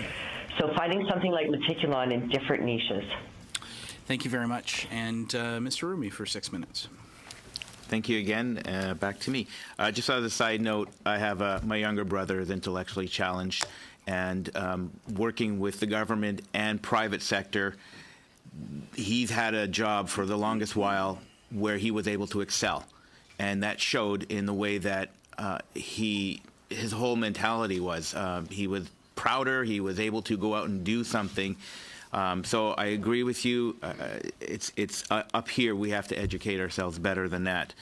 Speaker 16: So finding something like Meticulon in different niches.
Speaker 1: Thank you very much. And Mr. Rumi for 6 minutes.
Speaker 12: Thank you again. Back to me. Just as a side note, I have my younger brother is intellectually challenged, and working with the government and private sector, he's had a job for the longest while where he was able to excel, and that showed in the way that his whole mentality was. He was prouder. He was able to go out and do something. So I agree with you. It's up here. We have to educate ourselves better than that.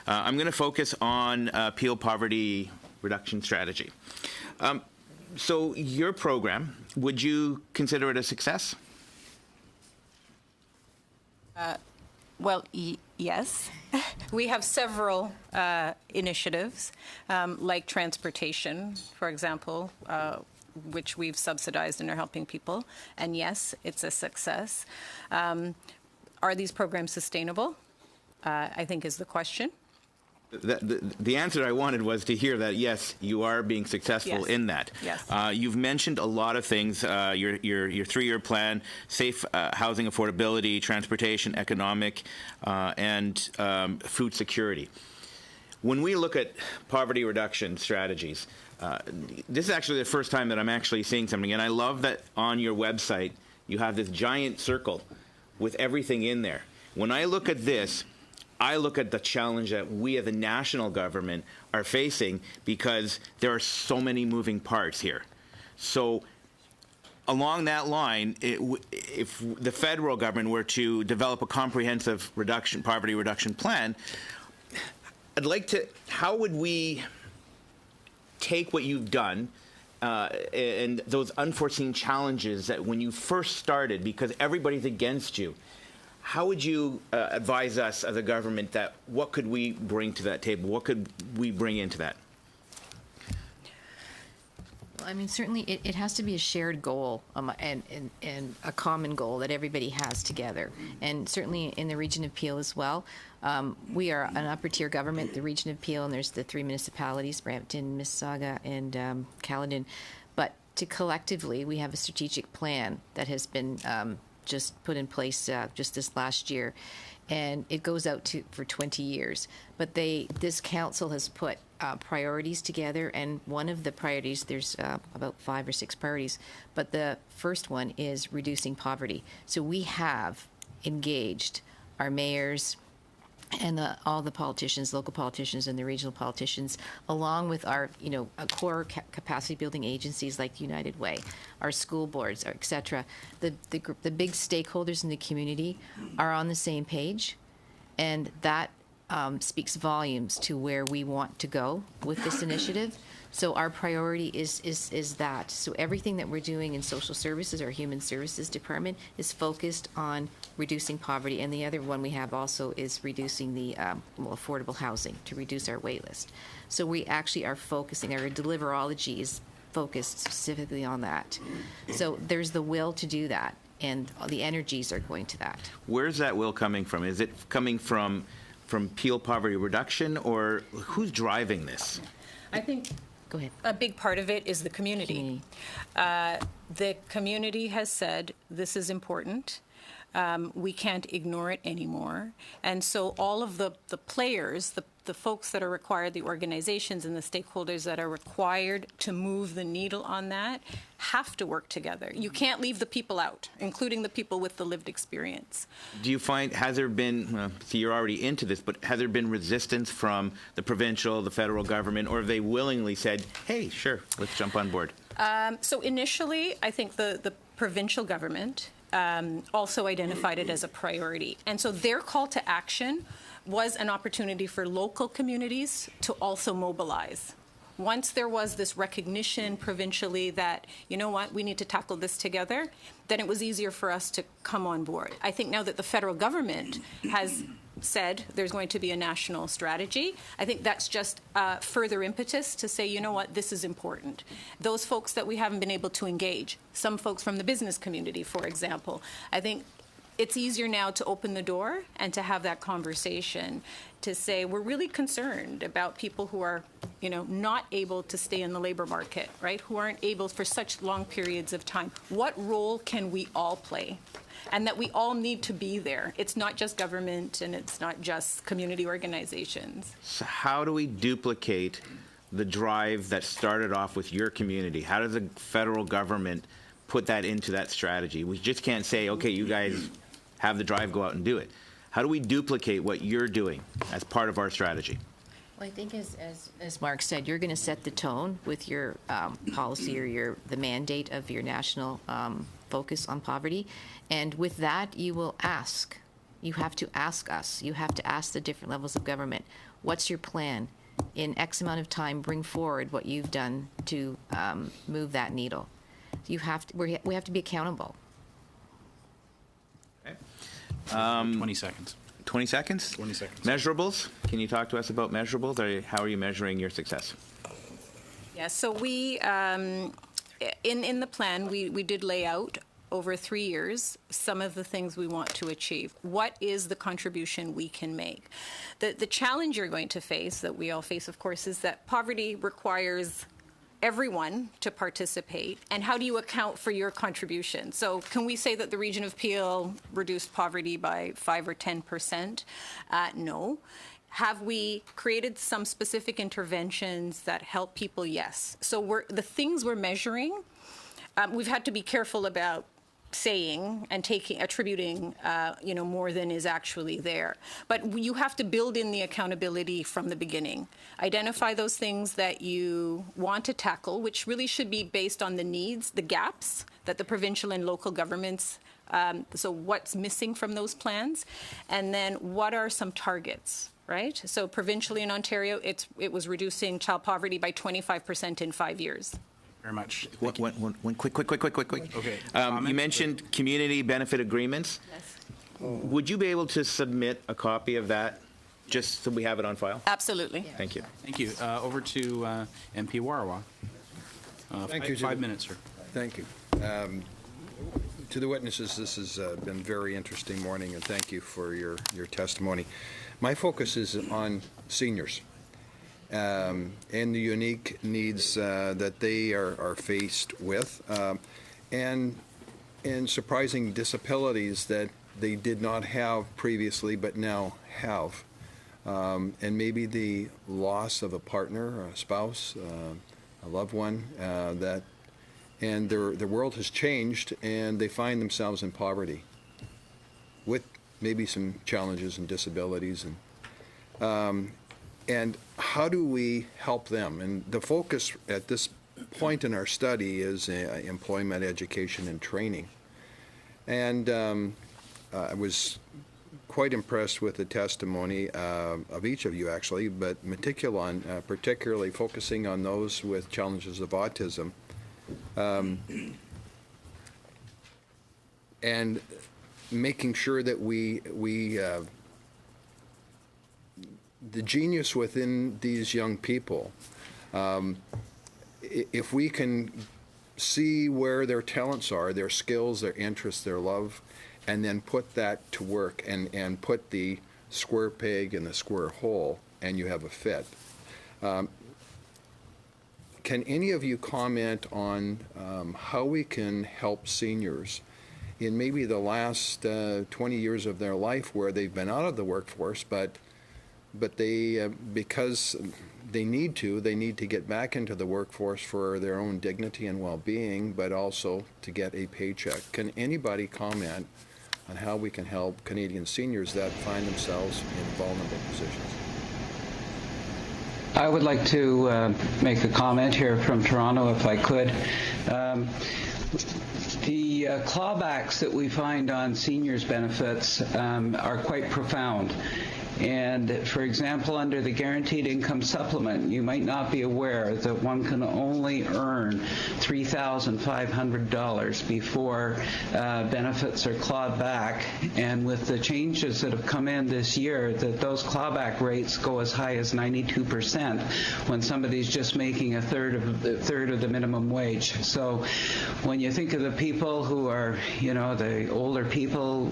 Speaker 12: I'm going to focus on Peel Poverty Reduction Strategy. So your program, would you consider it a success?
Speaker 8: Well, yes. We have several initiatives, like transportation, for example, which we've subsidized and are helping people. And yes, it's a success. Are these programs sustainable? I think is the question.
Speaker 12: The answer I wanted was to hear that, yes, you are being successful in that.
Speaker 8: Yes.
Speaker 12: You've mentioned a lot of things, your 3-year plan, safe housing affordability, transportation, economic, and food security. When we look at poverty reduction strategies, this is actually the first time that I'm actually seeing something, and I love that on your website you have this giant circle with everything in there. When I look at this, I look at the challenge that we as a national government are facing because there are so many moving parts here. So along that line, if the federal government were to develop a comprehensive poverty reduction plan, I'd like to, how would we take what you've done and those unforeseen challenges that when you first started, because everybody's against you, how would you advise us as a government that what could we bring to that table? What could we bring into that?
Speaker 7: Well, I mean, certainly it has to be a shared goal and a common goal that everybody has together. And certainly in the region of Peel as well. We are an upper tier government, the region of Peel, and there's the 3 municipalities, Brampton, Mississauga, and Caledon. But collectively, we have a strategic plan that has been just put in place just this last year. and it goes out for 20 years. But this council has put priorities together, and one of the priorities, there's about 5 or 6 priorities, but the first one is reducing poverty. So we have engaged our mayors and all the politicians, local politicians and the regional politicians, along with our, core capacity building agencies like United Way, our school boards, et cetera. The big stakeholders in the community are on the same page, and that speaks volumes to where we want to go with this initiative. So our priority is that. So everything that we're doing in social services, our human services department, is focused on reducing poverty. And the other one we have also is reducing the affordable housing, to reduce our wait list. So we actually are focusing, our deliverology is focused specifically on that. So there's the will to do that, and the energies are going to that.
Speaker 12: Where's that will coming from? Is it coming from Peel poverty reduction, or who's driving this?
Speaker 8: I think
Speaker 7: Go ahead.
Speaker 8: a big part of it is the community. The community has said this is important. We can't ignore it anymore. And so all of the players, the folks that are required, the organizations and the stakeholders that are required to move the needle on that, have to work together. You can't leave the people out, including the people with the lived experience.
Speaker 12: Do you find, has there been, see, you're already into this, but has there been resistance from the provincial, the federal government, or have they willingly said, hey, sure, let's jump on board?
Speaker 8: So initially, I think the provincial government also identified it as a priority. And so their call to action was an opportunity for local communities to also mobilize. Once there was this recognition provincially that, you know what, we need to tackle this together, then it was easier for us to come on board. I think now that the federal government has said there's going to be a national strategy, I think that's just further impetus to say, you know what, this is important. Those folks that we haven't been able to engage, some folks from the business community, for example, I think it's easier now to open the door and to have that conversation, to say we're really concerned about people who are, not able to stay in the labor market, right? Who aren't able for such long periods of time. What role can we all play? And that we all need to be there. It's not just government and it's not just community organizations.
Speaker 12: So how do we duplicate the drive that started off with your community? How does the federal government put that into that strategy? We just can't say, okay, you guys have the drive, go out and do it. How do we duplicate what you're doing as part of our strategy?
Speaker 7: Well, I think as Mark said, you're going to set the tone with your policy or the mandate of your national focus on poverty. And with that, you will ask. You have to ask us. You have to ask the different levels of government, what's your plan? In X amount of time, bring forward what you've done to move that needle. We have to be accountable.
Speaker 1: 20 seconds.
Speaker 12: 20 seconds?
Speaker 1: 20 seconds.
Speaker 12: Measurables? Can you talk to us about measurables? How are you measuring your success?
Speaker 8: Yeah, so we, in the plan, we did lay out over 3 years some of the things we want to achieve. What is the contribution we can make? The challenge you're going to face, that we all face, of course, is that poverty requires everyone to participate, and how do you account for your contribution? So can we say that the region of Peel reduced poverty by 5 or 10%? No. Have we created some specific interventions that help people? Yes. So the things we're measuring, we've had to be careful about saying and attributing, more than is actually there. But you have to build in the accountability from the beginning. Identify those things that you want to tackle, which really should be based on the needs, the gaps that the provincial and local governments, so what's missing from those plans, and then what are some targets, right? So provincially in Ontario, it was reducing child poverty by 25% in 5 years.
Speaker 1: Very much.
Speaker 12: One quick.
Speaker 1: Okay.
Speaker 12: You mentioned community benefit agreements.
Speaker 8: Yes.
Speaker 12: Would you be able to submit a copy of that, just so we have it on file?
Speaker 8: Absolutely.
Speaker 12: Yeah. Thank you.
Speaker 1: Thank you. Over to MP Warawa.
Speaker 17: Thank you.
Speaker 1: 5 minutes, sir.
Speaker 17: Thank you. To the witnesses, this has been a very interesting morning, and thank you for your testimony. My focus is on seniors. And the unique needs that they are faced with, and surprising disabilities that they did not have previously but now have. And maybe the loss of a partner, a spouse, a loved one, and their world has changed, and they find themselves in poverty with maybe some challenges and disabilities. And how do we help them? And the focus at this point in our study is employment, education, and training. And I was quite impressed with the testimony of each of you, actually, but particularly focusing on those with challenges of autism. And making sure that the genius within these young people, if we can see where their talents are, their skills, their interests, their love, and then put that to work and put the square peg in the square hole, and you have a fit. Can any of you comment on how we can help seniors in maybe the last 20 years of their life where they've been out of the workforce, but they, because they need to get back into the workforce for their own dignity and well-being, but also to get a paycheck? Can anybody comment on how we can help Canadian seniors that find themselves in vulnerable positions?
Speaker 6: I would like to make a comment here from Toronto, if I could. The clawbacks that we find on seniors' benefits are quite profound. And, for example, under the Guaranteed Income Supplement, you might not be aware that one can only earn $3,500 before benefits are clawed back. And with the changes that have come in this year, that those clawback rates go as high as 92% when somebody's just making a third of the minimum wage. So when you think of the people who are, the older people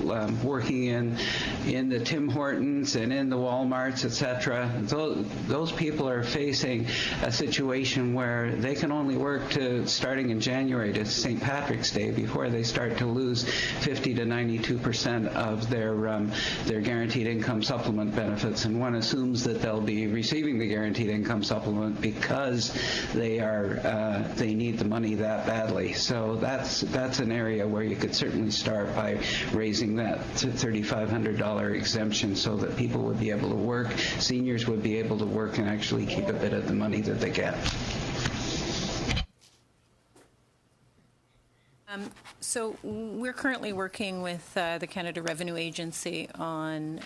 Speaker 6: working in the Tim Hortons and in the Walmarts, etc., those people are facing a situation where they can only work starting in January to St. Patrick's Day before they start to lose 50 to 92% of their guaranteed income supplement benefits, and one assumes that they'll be receiving the guaranteed income supplement because they need the money that badly. So that's an area where you could certainly start by raising that $3,500 exemption so that people would be able to work, seniors would be able to work and actually keep a bit of the money that they get.
Speaker 8: So we're currently working with the Canada Revenue Agency on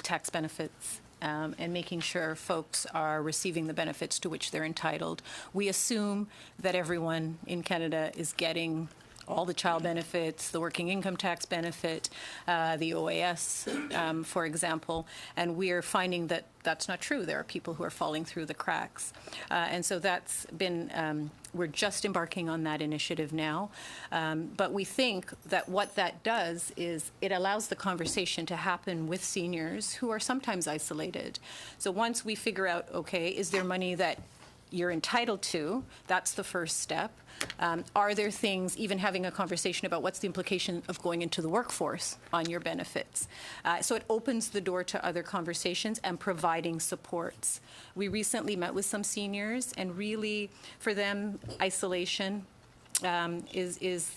Speaker 8: tax benefits and making sure folks are receiving the benefits to which they're entitled. We assume that everyone in Canada is getting all the child benefits, the working income tax benefit, the OAS, for example, and we are finding that that's not true. There are people who are falling through the cracks. And so that's been, we're just embarking on that initiative now. But we think that what that does is it allows the conversation to happen with seniors who are sometimes isolated. So once we figure out, okay, is there money that you're entitled to? That's the first step. Are there things, even having a conversation about what's the implication of going into the workforce on your benefits? So it opens the door to other conversations and providing supports. We recently met with some seniors, and really, for them, isolation is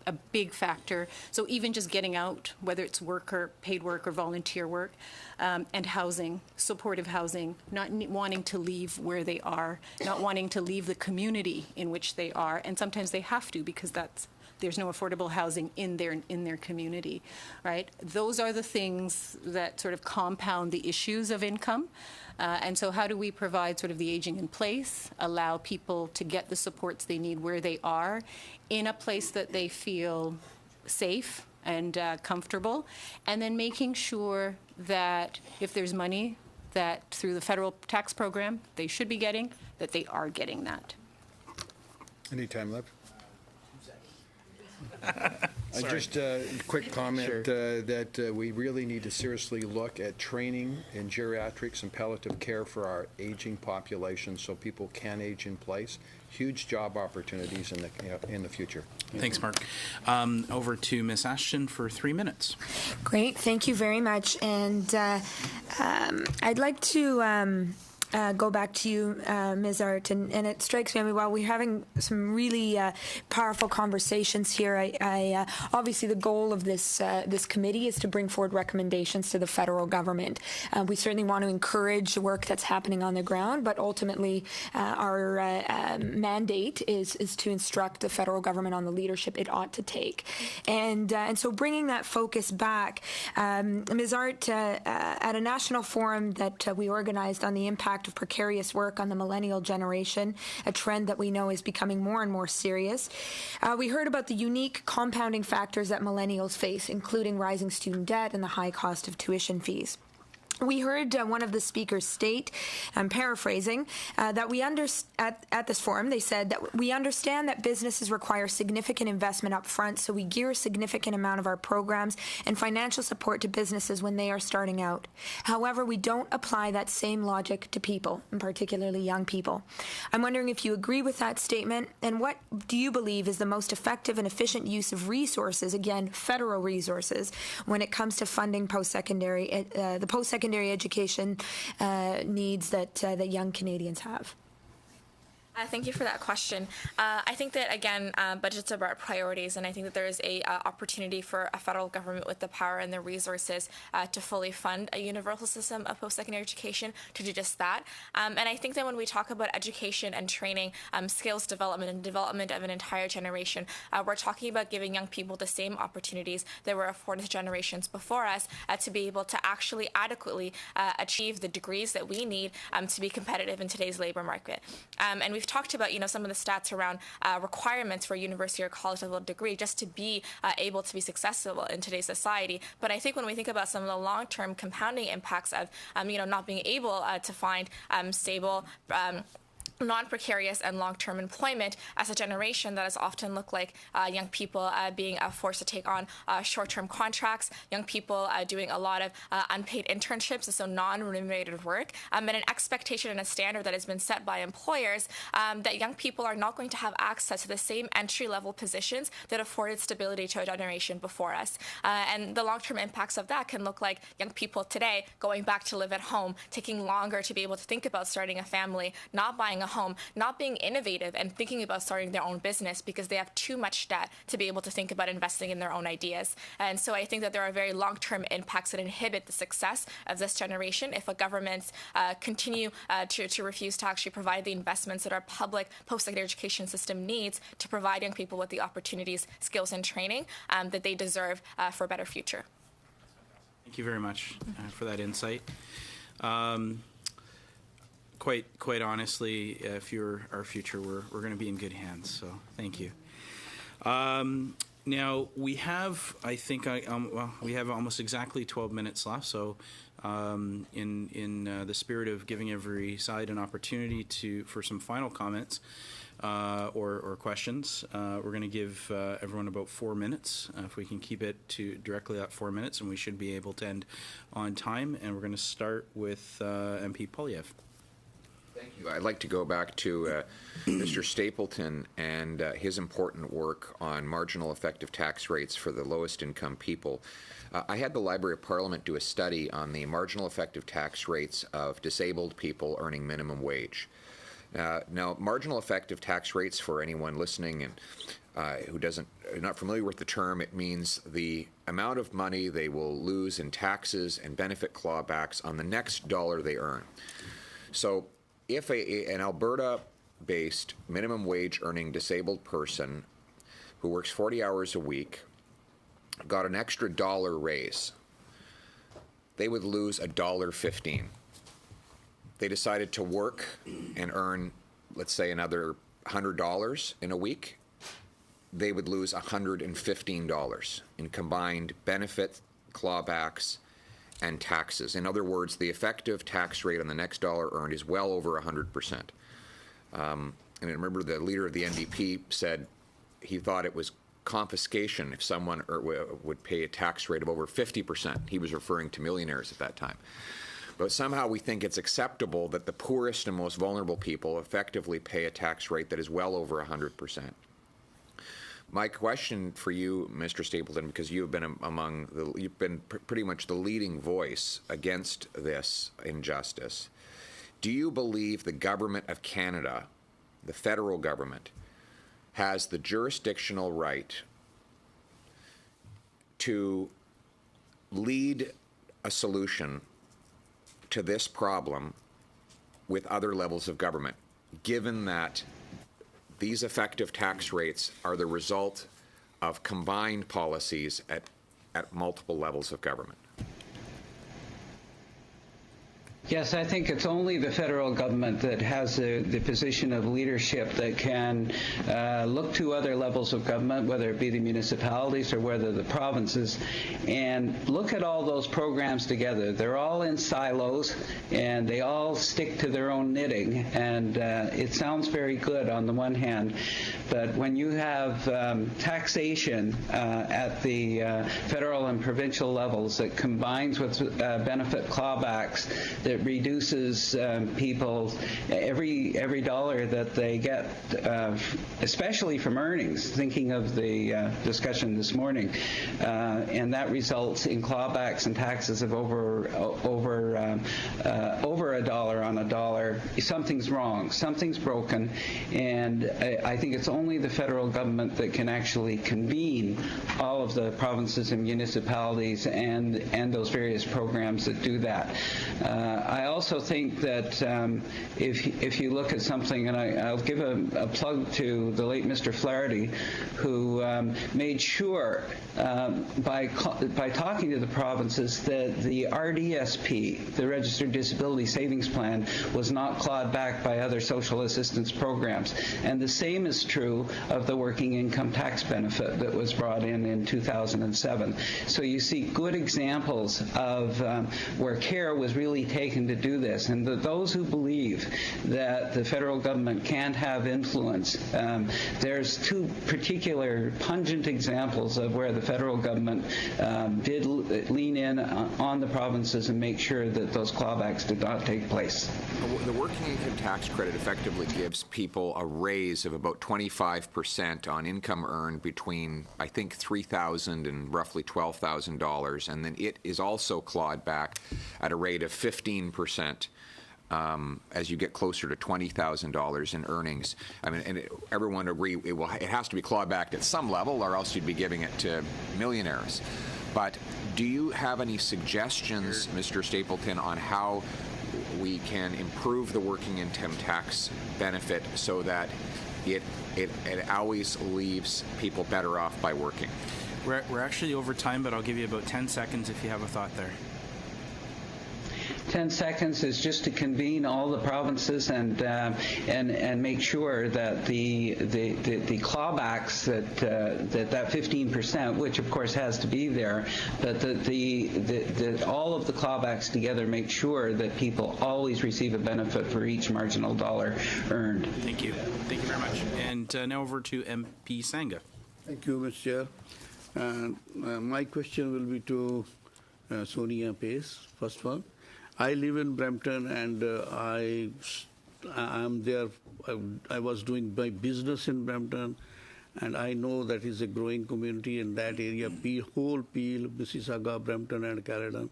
Speaker 8: a big factor. So even just getting out, whether it's work or paid work or volunteer work, and housing, supportive housing, not wanting to leave where they are, not wanting to leave the community in which they are, and sometimes they have to because there's no affordable housing in their community, right? Those are the things that sort of compound the issues of income. And so how do we provide sort of the aging in place, allow people to get the supports they need where they are, in a place that they feel safe and comfortable, and then making sure that if there's money that through the federal tax program they should be getting, that they are getting that.
Speaker 17: Any time left? Just a quick comment that we really need to seriously look at training in geriatrics and palliative care for our aging population so people can age in place. Huge job opportunities in the future.
Speaker 1: Thanks, Mark. Over to Ms. Ashton for 3 minutes.
Speaker 10: Great. Thank you very much. And I'd like to go back to you, Ms. Art, and it strikes me, while we're having some really powerful conversations here, I obviously the goal of this committee is to bring forward recommendations to the federal government. We certainly want to encourage the work that's happening on the ground, but ultimately our mandate is to instruct the federal government on the leadership it ought to take. And so bringing that focus back, Ms. Art, at a national forum that we organized on the impact of precarious work on the millennial generation, a trend that we know is becoming more and more serious. We heard about the unique compounding factors that millennials face, including rising student debt and the high cost of tuition fees. We heard one of the speakers state, I'm paraphrasing, that at this forum, they said that we understand that businesses require significant investment up front, so we gear a significant amount of our programs and financial support to businesses when they are starting out. However, we don't apply that same logic to people, and particularly young people. I'm wondering if you agree with that statement, and what do you believe is the most effective and efficient use of resources, again, federal resources, when it comes to funding the post-secondary education needs that young Canadians have?
Speaker 5: Thank you for that question. I think that, again, budgets are about priorities, and I think that there is a opportunity for a federal government with the power and the resources to fully fund a universal system of post-secondary education to do just that. And I think that when we talk about education and training, skills development and development of an entire generation, we're talking about giving young people the same opportunities that were afforded generations before us to be able to actually adequately achieve the degrees that we need to be competitive in today's labor market. And we've talked about, some of the stats around requirements for a university or college level degree just to be able to be successful in today's society. But I think when we think about some of the long-term compounding impacts of, not being able to find stable, non-precarious and long-term employment as a generation that has often looked like young people being forced to take on short-term contracts, young people doing a lot of unpaid internships, so non-remunerated work, and an expectation and a standard that has been set by employers that young people are not going to have access to the same entry-level positions that afforded stability to a generation before us. And the long-term impacts of that can look like young people today going back to live at home, taking longer to be able to think about starting a family, not buying a home, not being innovative and thinking about starting their own business because they have too much debt to be able to think about investing in their own ideas. And so I think that there are very long-term impacts that inhibit the success of this generation if a governments continue to refuse to actually provide the investments that our public post-secondary education system needs to provide young people with the opportunities, skills, and training that they deserve for a better future.
Speaker 1: Thank you very much for that insight. Quite honestly, if you're our future, we're going to be in good hands. So thank you. Now we have, I think, we have almost exactly 12 minutes left. So in the spirit of giving every side an opportunity for some final comments or questions, we're going to give everyone about 4 minutes. If we can keep it to directly at 4 minutes, and we should be able to end on time. And we're going to start with MP Polyev.
Speaker 15: Thank you. I'd like to go back to Mr. Stapleton and his important work on marginal effective tax rates for the lowest income people. I had the Library of Parliament do a study on the marginal effective tax rates of disabled people earning minimum wage. Now, marginal effective tax rates, for anyone listening and who not familiar with the term, it means the amount of money they will lose in taxes and benefit clawbacks on the next dollar they earn. So if an Alberta-based minimum wage earning disabled person who works 40 hours a week got an extra dollar raise, they would lose $1.15. They decided to work and earn, let's say, another $100 in a week, they would lose $115 in combined benefit, clawbacks, and taxes. In other words, the effective tax rate on the next dollar earned is well over 100%. And I remember the leader of the NDP said he thought it was confiscation if someone would pay a tax rate of over 50%. He was referring to millionaires at that time. But somehow we think it's acceptable that the poorest and most vulnerable people effectively pay a tax rate that is well over 100%. My question for you, Mr. Stapleton, because you've been pretty much the leading voice against this injustice. Do you believe the government of Canada, the federal government, has the jurisdictional right to lead a solution to this problem with other levels of government, given that these effective tax rates are the result of combined policies at multiple levels of government?
Speaker 6: Yes, I think it's only the federal government that has the position of leadership that can look to other levels of government, whether it be the municipalities or whether the provinces, and look at all those programs together. They're all in silos, and they all stick to their own knitting, and it sounds very good on the one hand, but when you have taxation at the federal and provincial levels that combines with benefit clawbacks that reduces people every dollar that they get, especially from earnings, thinking of the discussion this morning, and that results in clawbacks and taxes of over a dollar on a dollar. Something's wrong, something's broken, and I think it's only the federal government that can actually convene all of the provinces and municipalities and those various programs that do that. I also think that if you look at something, and I'll give a plug to the late Mr. Flaherty, who made sure by talking to the provinces that the RDSP, the Registered Disability Savings Plan, was not clawed back by other social assistance programs. And the same is true of the working income tax benefit that was brought in 2007. So you see good examples of where care was really taken to do this. And those who believe that the federal government can't have influence, there's two particular pungent examples of where the federal government did lean in on the provinces and make sure that those clawbacks did not take place.
Speaker 15: The working income tax credit effectively gives people a raise of about 25% on income earned between, I think, $3,000 and roughly $12,000, and then it is also clawed back at a rate of 15% as you get closer to $20,000 in earnings. I mean, and everyone agree it has to be clawed back at some level, or else you'd be giving it to millionaires. But do you have any suggestions, Mr. Stapleton, on how we can improve the working income tax benefit so that it always leaves people better off by working?
Speaker 1: We're actually over time, but I'll give you about 10 seconds if you have a thought there.
Speaker 6: 10 seconds is just to convene all the provinces and make sure that the clawbacks that 15%, which of course has to be there, but that all of the clawbacks together make sure that people always receive a benefit for each marginal dollar earned.
Speaker 1: Thank you. Thank you very much. And now over to MP Sangha.
Speaker 18: Thank you, Mr. Chair. My question will be to Sonia Pace, first one. I live in Brampton, and I'm there. I was doing my business in Brampton, and I know that is a growing community in that area, whole Peel, Mississauga, Brampton, and Caledon.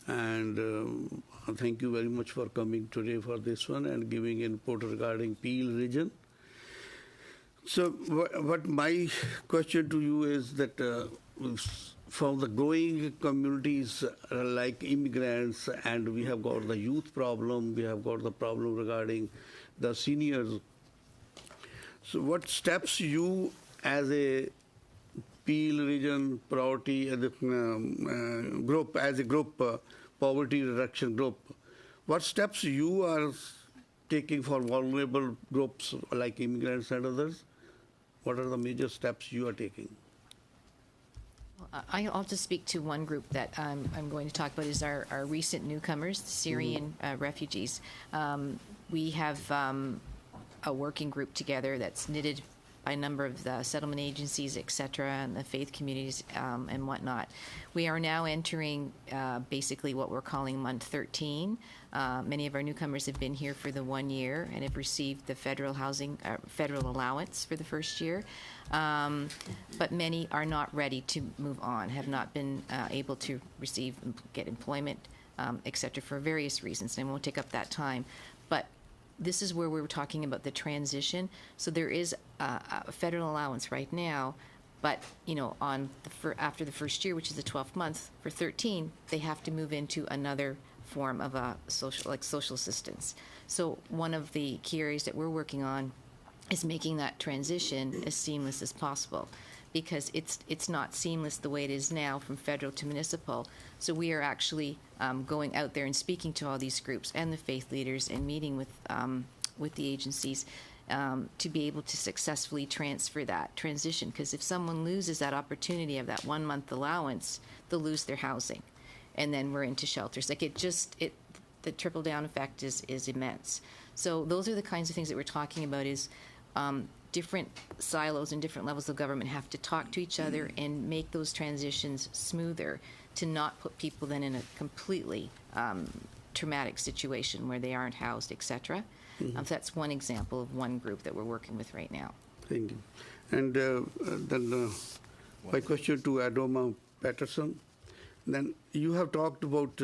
Speaker 18: And thank you very much for coming today for this one and giving input regarding Peel region. So what my question to you is that from the growing communities like immigrants, and we have got the youth problem, we have got the problem regarding the seniors. So what steps you as a Peel region priority group, poverty reduction group, what steps you are taking for vulnerable groups like immigrants and others? What are the major steps you are taking?
Speaker 7: I'll just speak to one group that I'm going to talk about is our recent newcomers, the Syrian refugees. We have a working group together that's knitted by a number of the settlement agencies, et cetera, and the faith communities and whatnot. We are now entering basically what we're calling month 13. Many of our newcomers have been here for the 1 year and have received the federal allowance for the first year. But many are not ready to move on, have not been able to get employment, et cetera, for various reasons. And I won't take up that time. But this is where we were talking about the transition. So there is a federal allowance right now, but after the first year, which is the 12th month, for 13, they have to move into another form of social assistance. So one of the key areas that we're working on is making that transition as seamless as possible, because it's not seamless the way it is now from federal to municipal. So we are actually going out there and speaking to all these groups and the faith leaders and meeting with the agencies to be able to successfully transfer that transition. Because if someone loses that opportunity of that 1 month allowance, they'll lose their housing, and then we're into shelters. The trickle down effect is immense. So those are the kinds of things that we're talking about. Is different silos and different levels of government have to talk to each other and make those transitions smoother, to not put people then in a completely traumatic situation where they aren't housed, et cetera. So that's one example of one group that we're working with right now.
Speaker 18: Thank you. And then my question to Adoma Patterson. Then you have talked about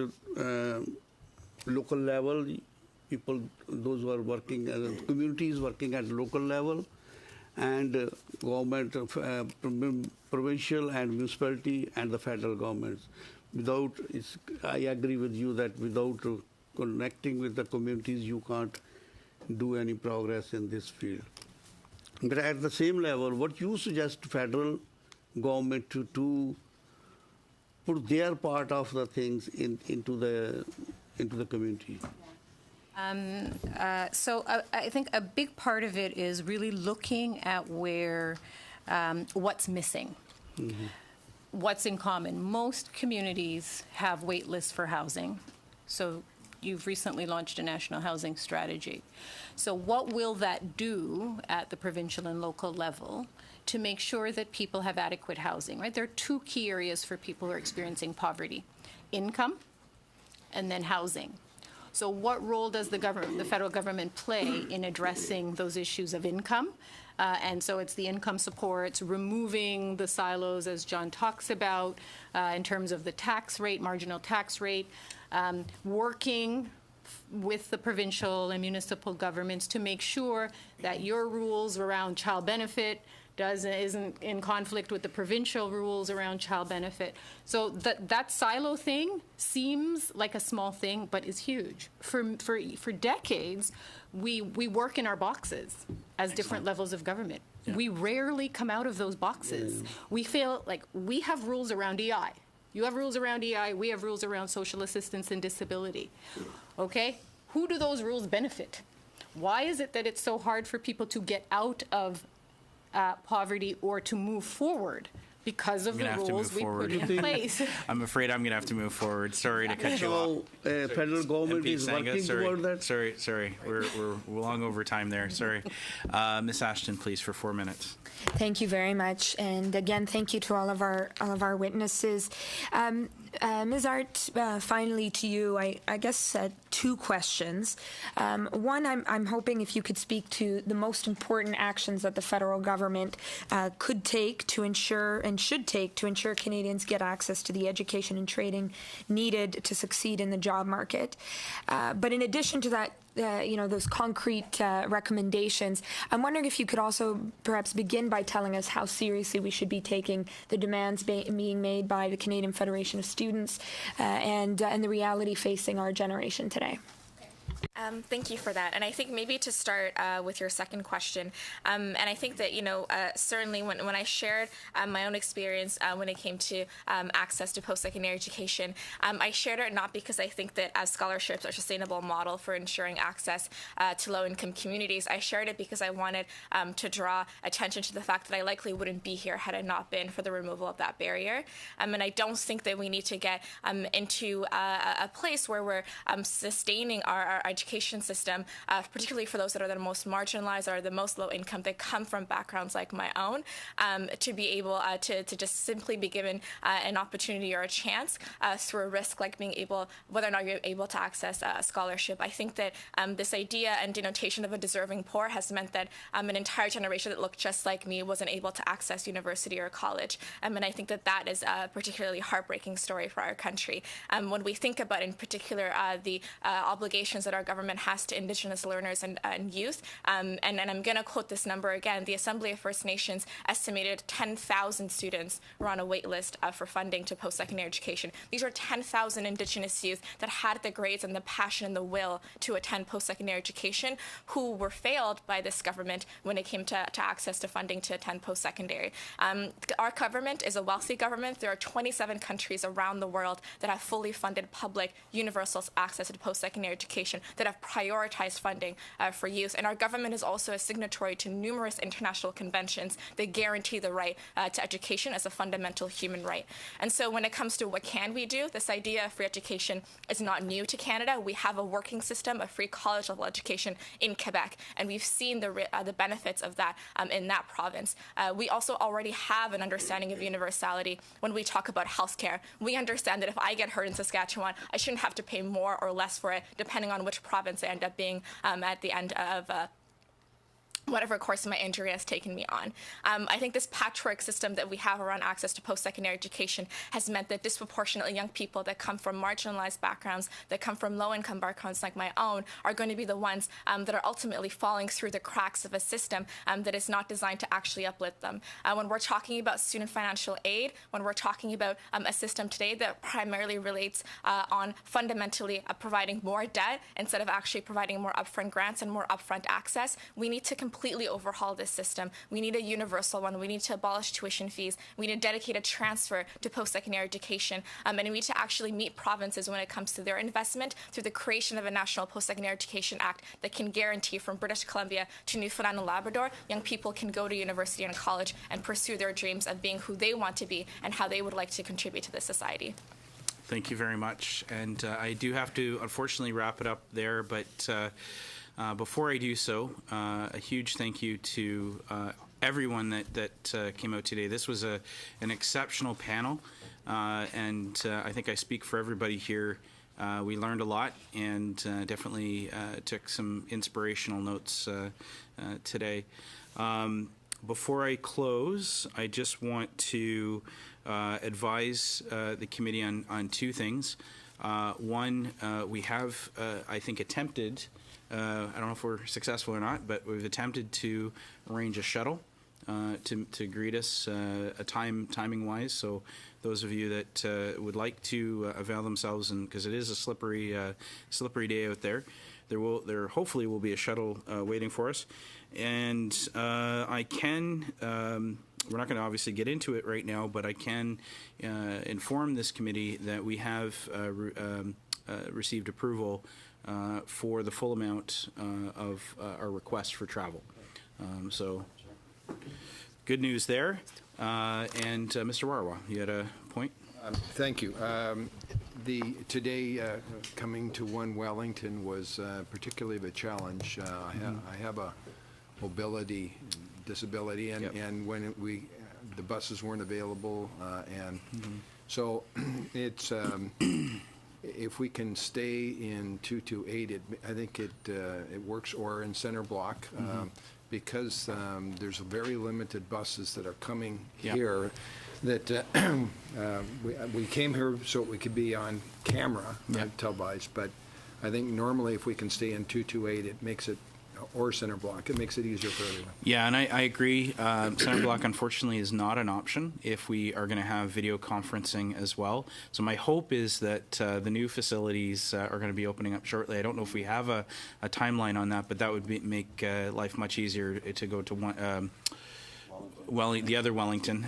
Speaker 18: local level, people, those who are working as communities working at local level, and government, provincial and municipality, and the federal governments. I agree with you that without connecting with the communities, you can't do any progress in this field. But at the same level, what you suggest federal government to put their part of the things into the community?
Speaker 8: So I think a big part of it is really looking at where what's missing. What's in common. Most communities have wait lists for housing. So you've recently launched a national housing strategy. So what will that do at the provincial and local level to make sure that people have adequate housing, right? There are two key areas for people who are experiencing poverty: income and then housing. So what role does the federal government play in addressing those issues of income? And so it's the income supports, removing the silos, as John talks about, in terms of the tax rate, marginal tax rate, working with the provincial and municipal governments to make sure that your rules around child benefit isn't in conflict with the provincial rules around child benefit. So that silo thing seems like a small thing, but is huge. For decades, we work in our boxes as different levels of government. Yeah. We rarely come out of those boxes. Yeah. We feel like we have rules around EI. You have rules around EI, we have rules around social assistance and disability. Okay? Who do those rules benefit? Why is it that it's so hard for people to get out of poverty or to move forward because of the rules we put in place?
Speaker 1: I'm afraid I'm going to have to move forward. Sorry to cut you off.
Speaker 18: Federal government is working toward that?
Speaker 1: Sorry. We're long over time there. Sorry. Ms. Ashton, please, for 4 minutes.
Speaker 10: Thank you very much. And again, thank you to all of our witnesses. Ms. Art, finally to you, I guess two questions. One, I'm hoping if you could speak to the most important actions that the federal government could take to ensure and should take to ensure Canadians get access to the education and training needed to succeed in the job market. But in addition to that, those concrete recommendations, I'm wondering if you could also perhaps begin by telling us how seriously we should be taking the demands being made by the Canadian Federation of Students and the reality facing our generation today.
Speaker 5: Thank you for that. And I think maybe to start with your second question, and I think that, certainly when I shared my own experience when it came to access to post-secondary education, I shared it not because I think that scholarships are a sustainable model for ensuring access to low-income communities. I shared it because I wanted to draw attention to the fact that I likely wouldn't be here had it not been for the removal of that barrier. And I don't think that we need to get into a place where we're sustaining our education education system, particularly for those that are the most marginalized or the most low income, that come from backgrounds like my own, to be able to just simply be given an opportunity or a chance through a risk like being able, whether or not you're able to access a scholarship. I think that this idea and denotation of a deserving poor has meant that an entire generation that looked just like me wasn't able to access university or college. And I think that is a particularly heartbreaking story for our country. When we think about, in particular, the obligations that our government has to Indigenous learners and youth, and I'm going to quote this number again, the Assembly of First Nations estimated 10,000 students were on a wait list for funding to post-secondary education. These are 10,000 Indigenous youth that had the grades and the passion and the will to attend post-secondary education, who were failed by this government when it came to access to funding to attend post-secondary. Our government is a wealthy government. There are 27 countries around the world that have fully funded public universal access to post-secondary education, that have prioritized funding for youth. And our government is also a signatory to numerous international conventions that guarantee the right to education as a fundamental human right. And so when it comes to what can we do, this idea of free education is not new to Canada. We have a working system of free college-level education in Quebec, and we've seen the benefits of that in that province. We also already have an understanding of universality when we talk about healthcare. We understand that if I get hurt in Saskatchewan, I shouldn't have to pay more or less for it, depending on which province I end up being at the end of whatever course my injury has taken me on. I think this patchwork system that we have around access to post-secondary education has meant that disproportionately young people that come from marginalized backgrounds, that come from low-income backgrounds like my own, are going to be the ones that are ultimately falling through the cracks of a system that is not designed to actually uplift them. When we're talking about student financial aid, when we're talking about a system today that primarily relates on fundamentally providing more debt instead of actually providing more upfront grants and more upfront access, we need to completely overhaul this system. We need a universal one. We need to abolish tuition fees. We need a dedicated transfer to post-secondary education. And we need to actually meet provinces when it comes to their investment through the creation of a National Post-Secondary Education Act that can guarantee from British Columbia to Newfoundland and Labrador, young people can go to university and college and pursue their dreams of being who they want to be and how they would like to contribute to this society.
Speaker 1: Thank you very much. And I do have to, unfortunately, wrap it up there, but before I do so, a huge thank you to everyone that came out today. This was an exceptional panel, and I think I speak for everybody here. We learned a lot and definitely took some inspirational notes today. Before I close, I just want to advise the committee on two things. One, we have, I think, attempted, I don't know if we're successful or not, but we've attempted to arrange a shuttle to greet us timing-wise. So those of you that would like to avail themselves, and because it is a slippery day out there, there hopefully will be a shuttle waiting for us. And I can, we're not going to obviously get into it right now, but I can inform this committee that we have received approval for the full amount of our request for travel. So good news there. And Mr. Warwa, you had a point?
Speaker 17: Thank you. Today coming to One Wellington was particularly the challenge. I have a mobility disability, and when the buses weren't available, and so it's if we can stay in 228, I think it works, or in center block, because there's very limited buses that are coming here. That we came here so we could be on camera, televised, but I think normally if we can stay in 228, it makes it, or center block, it makes it easier for everyone.
Speaker 1: Yeah, and I agree. Center block, unfortunately, is not an option if we are going to have video conferencing as well. So my hope is that the new facilities are going to be opening up shortly. I don't know if we have a timeline on that, but that would make life much easier to go to one. The other Wellington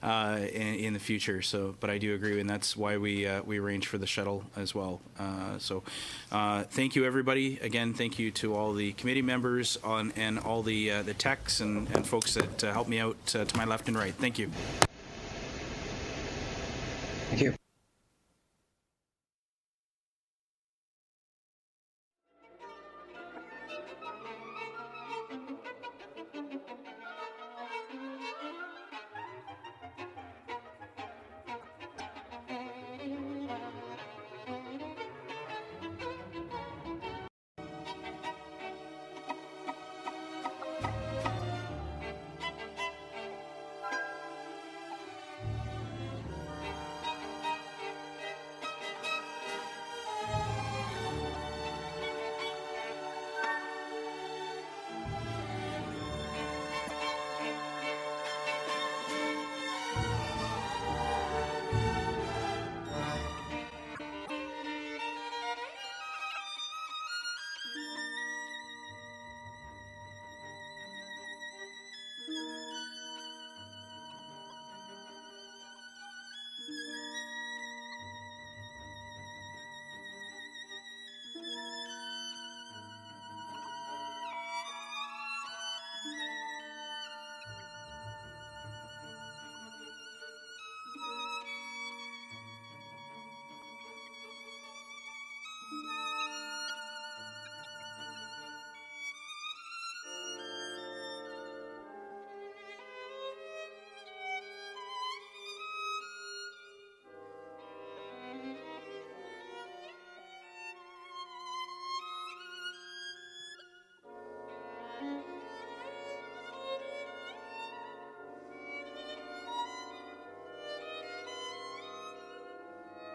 Speaker 1: in the future. So, but I do agree, and that's why we arranged for the shuttle as well. So, thank you, everybody. Again, thank you to all the committee members and all the techs and folks that helped me out to my left and right. Thank you.
Speaker 6: Thank you.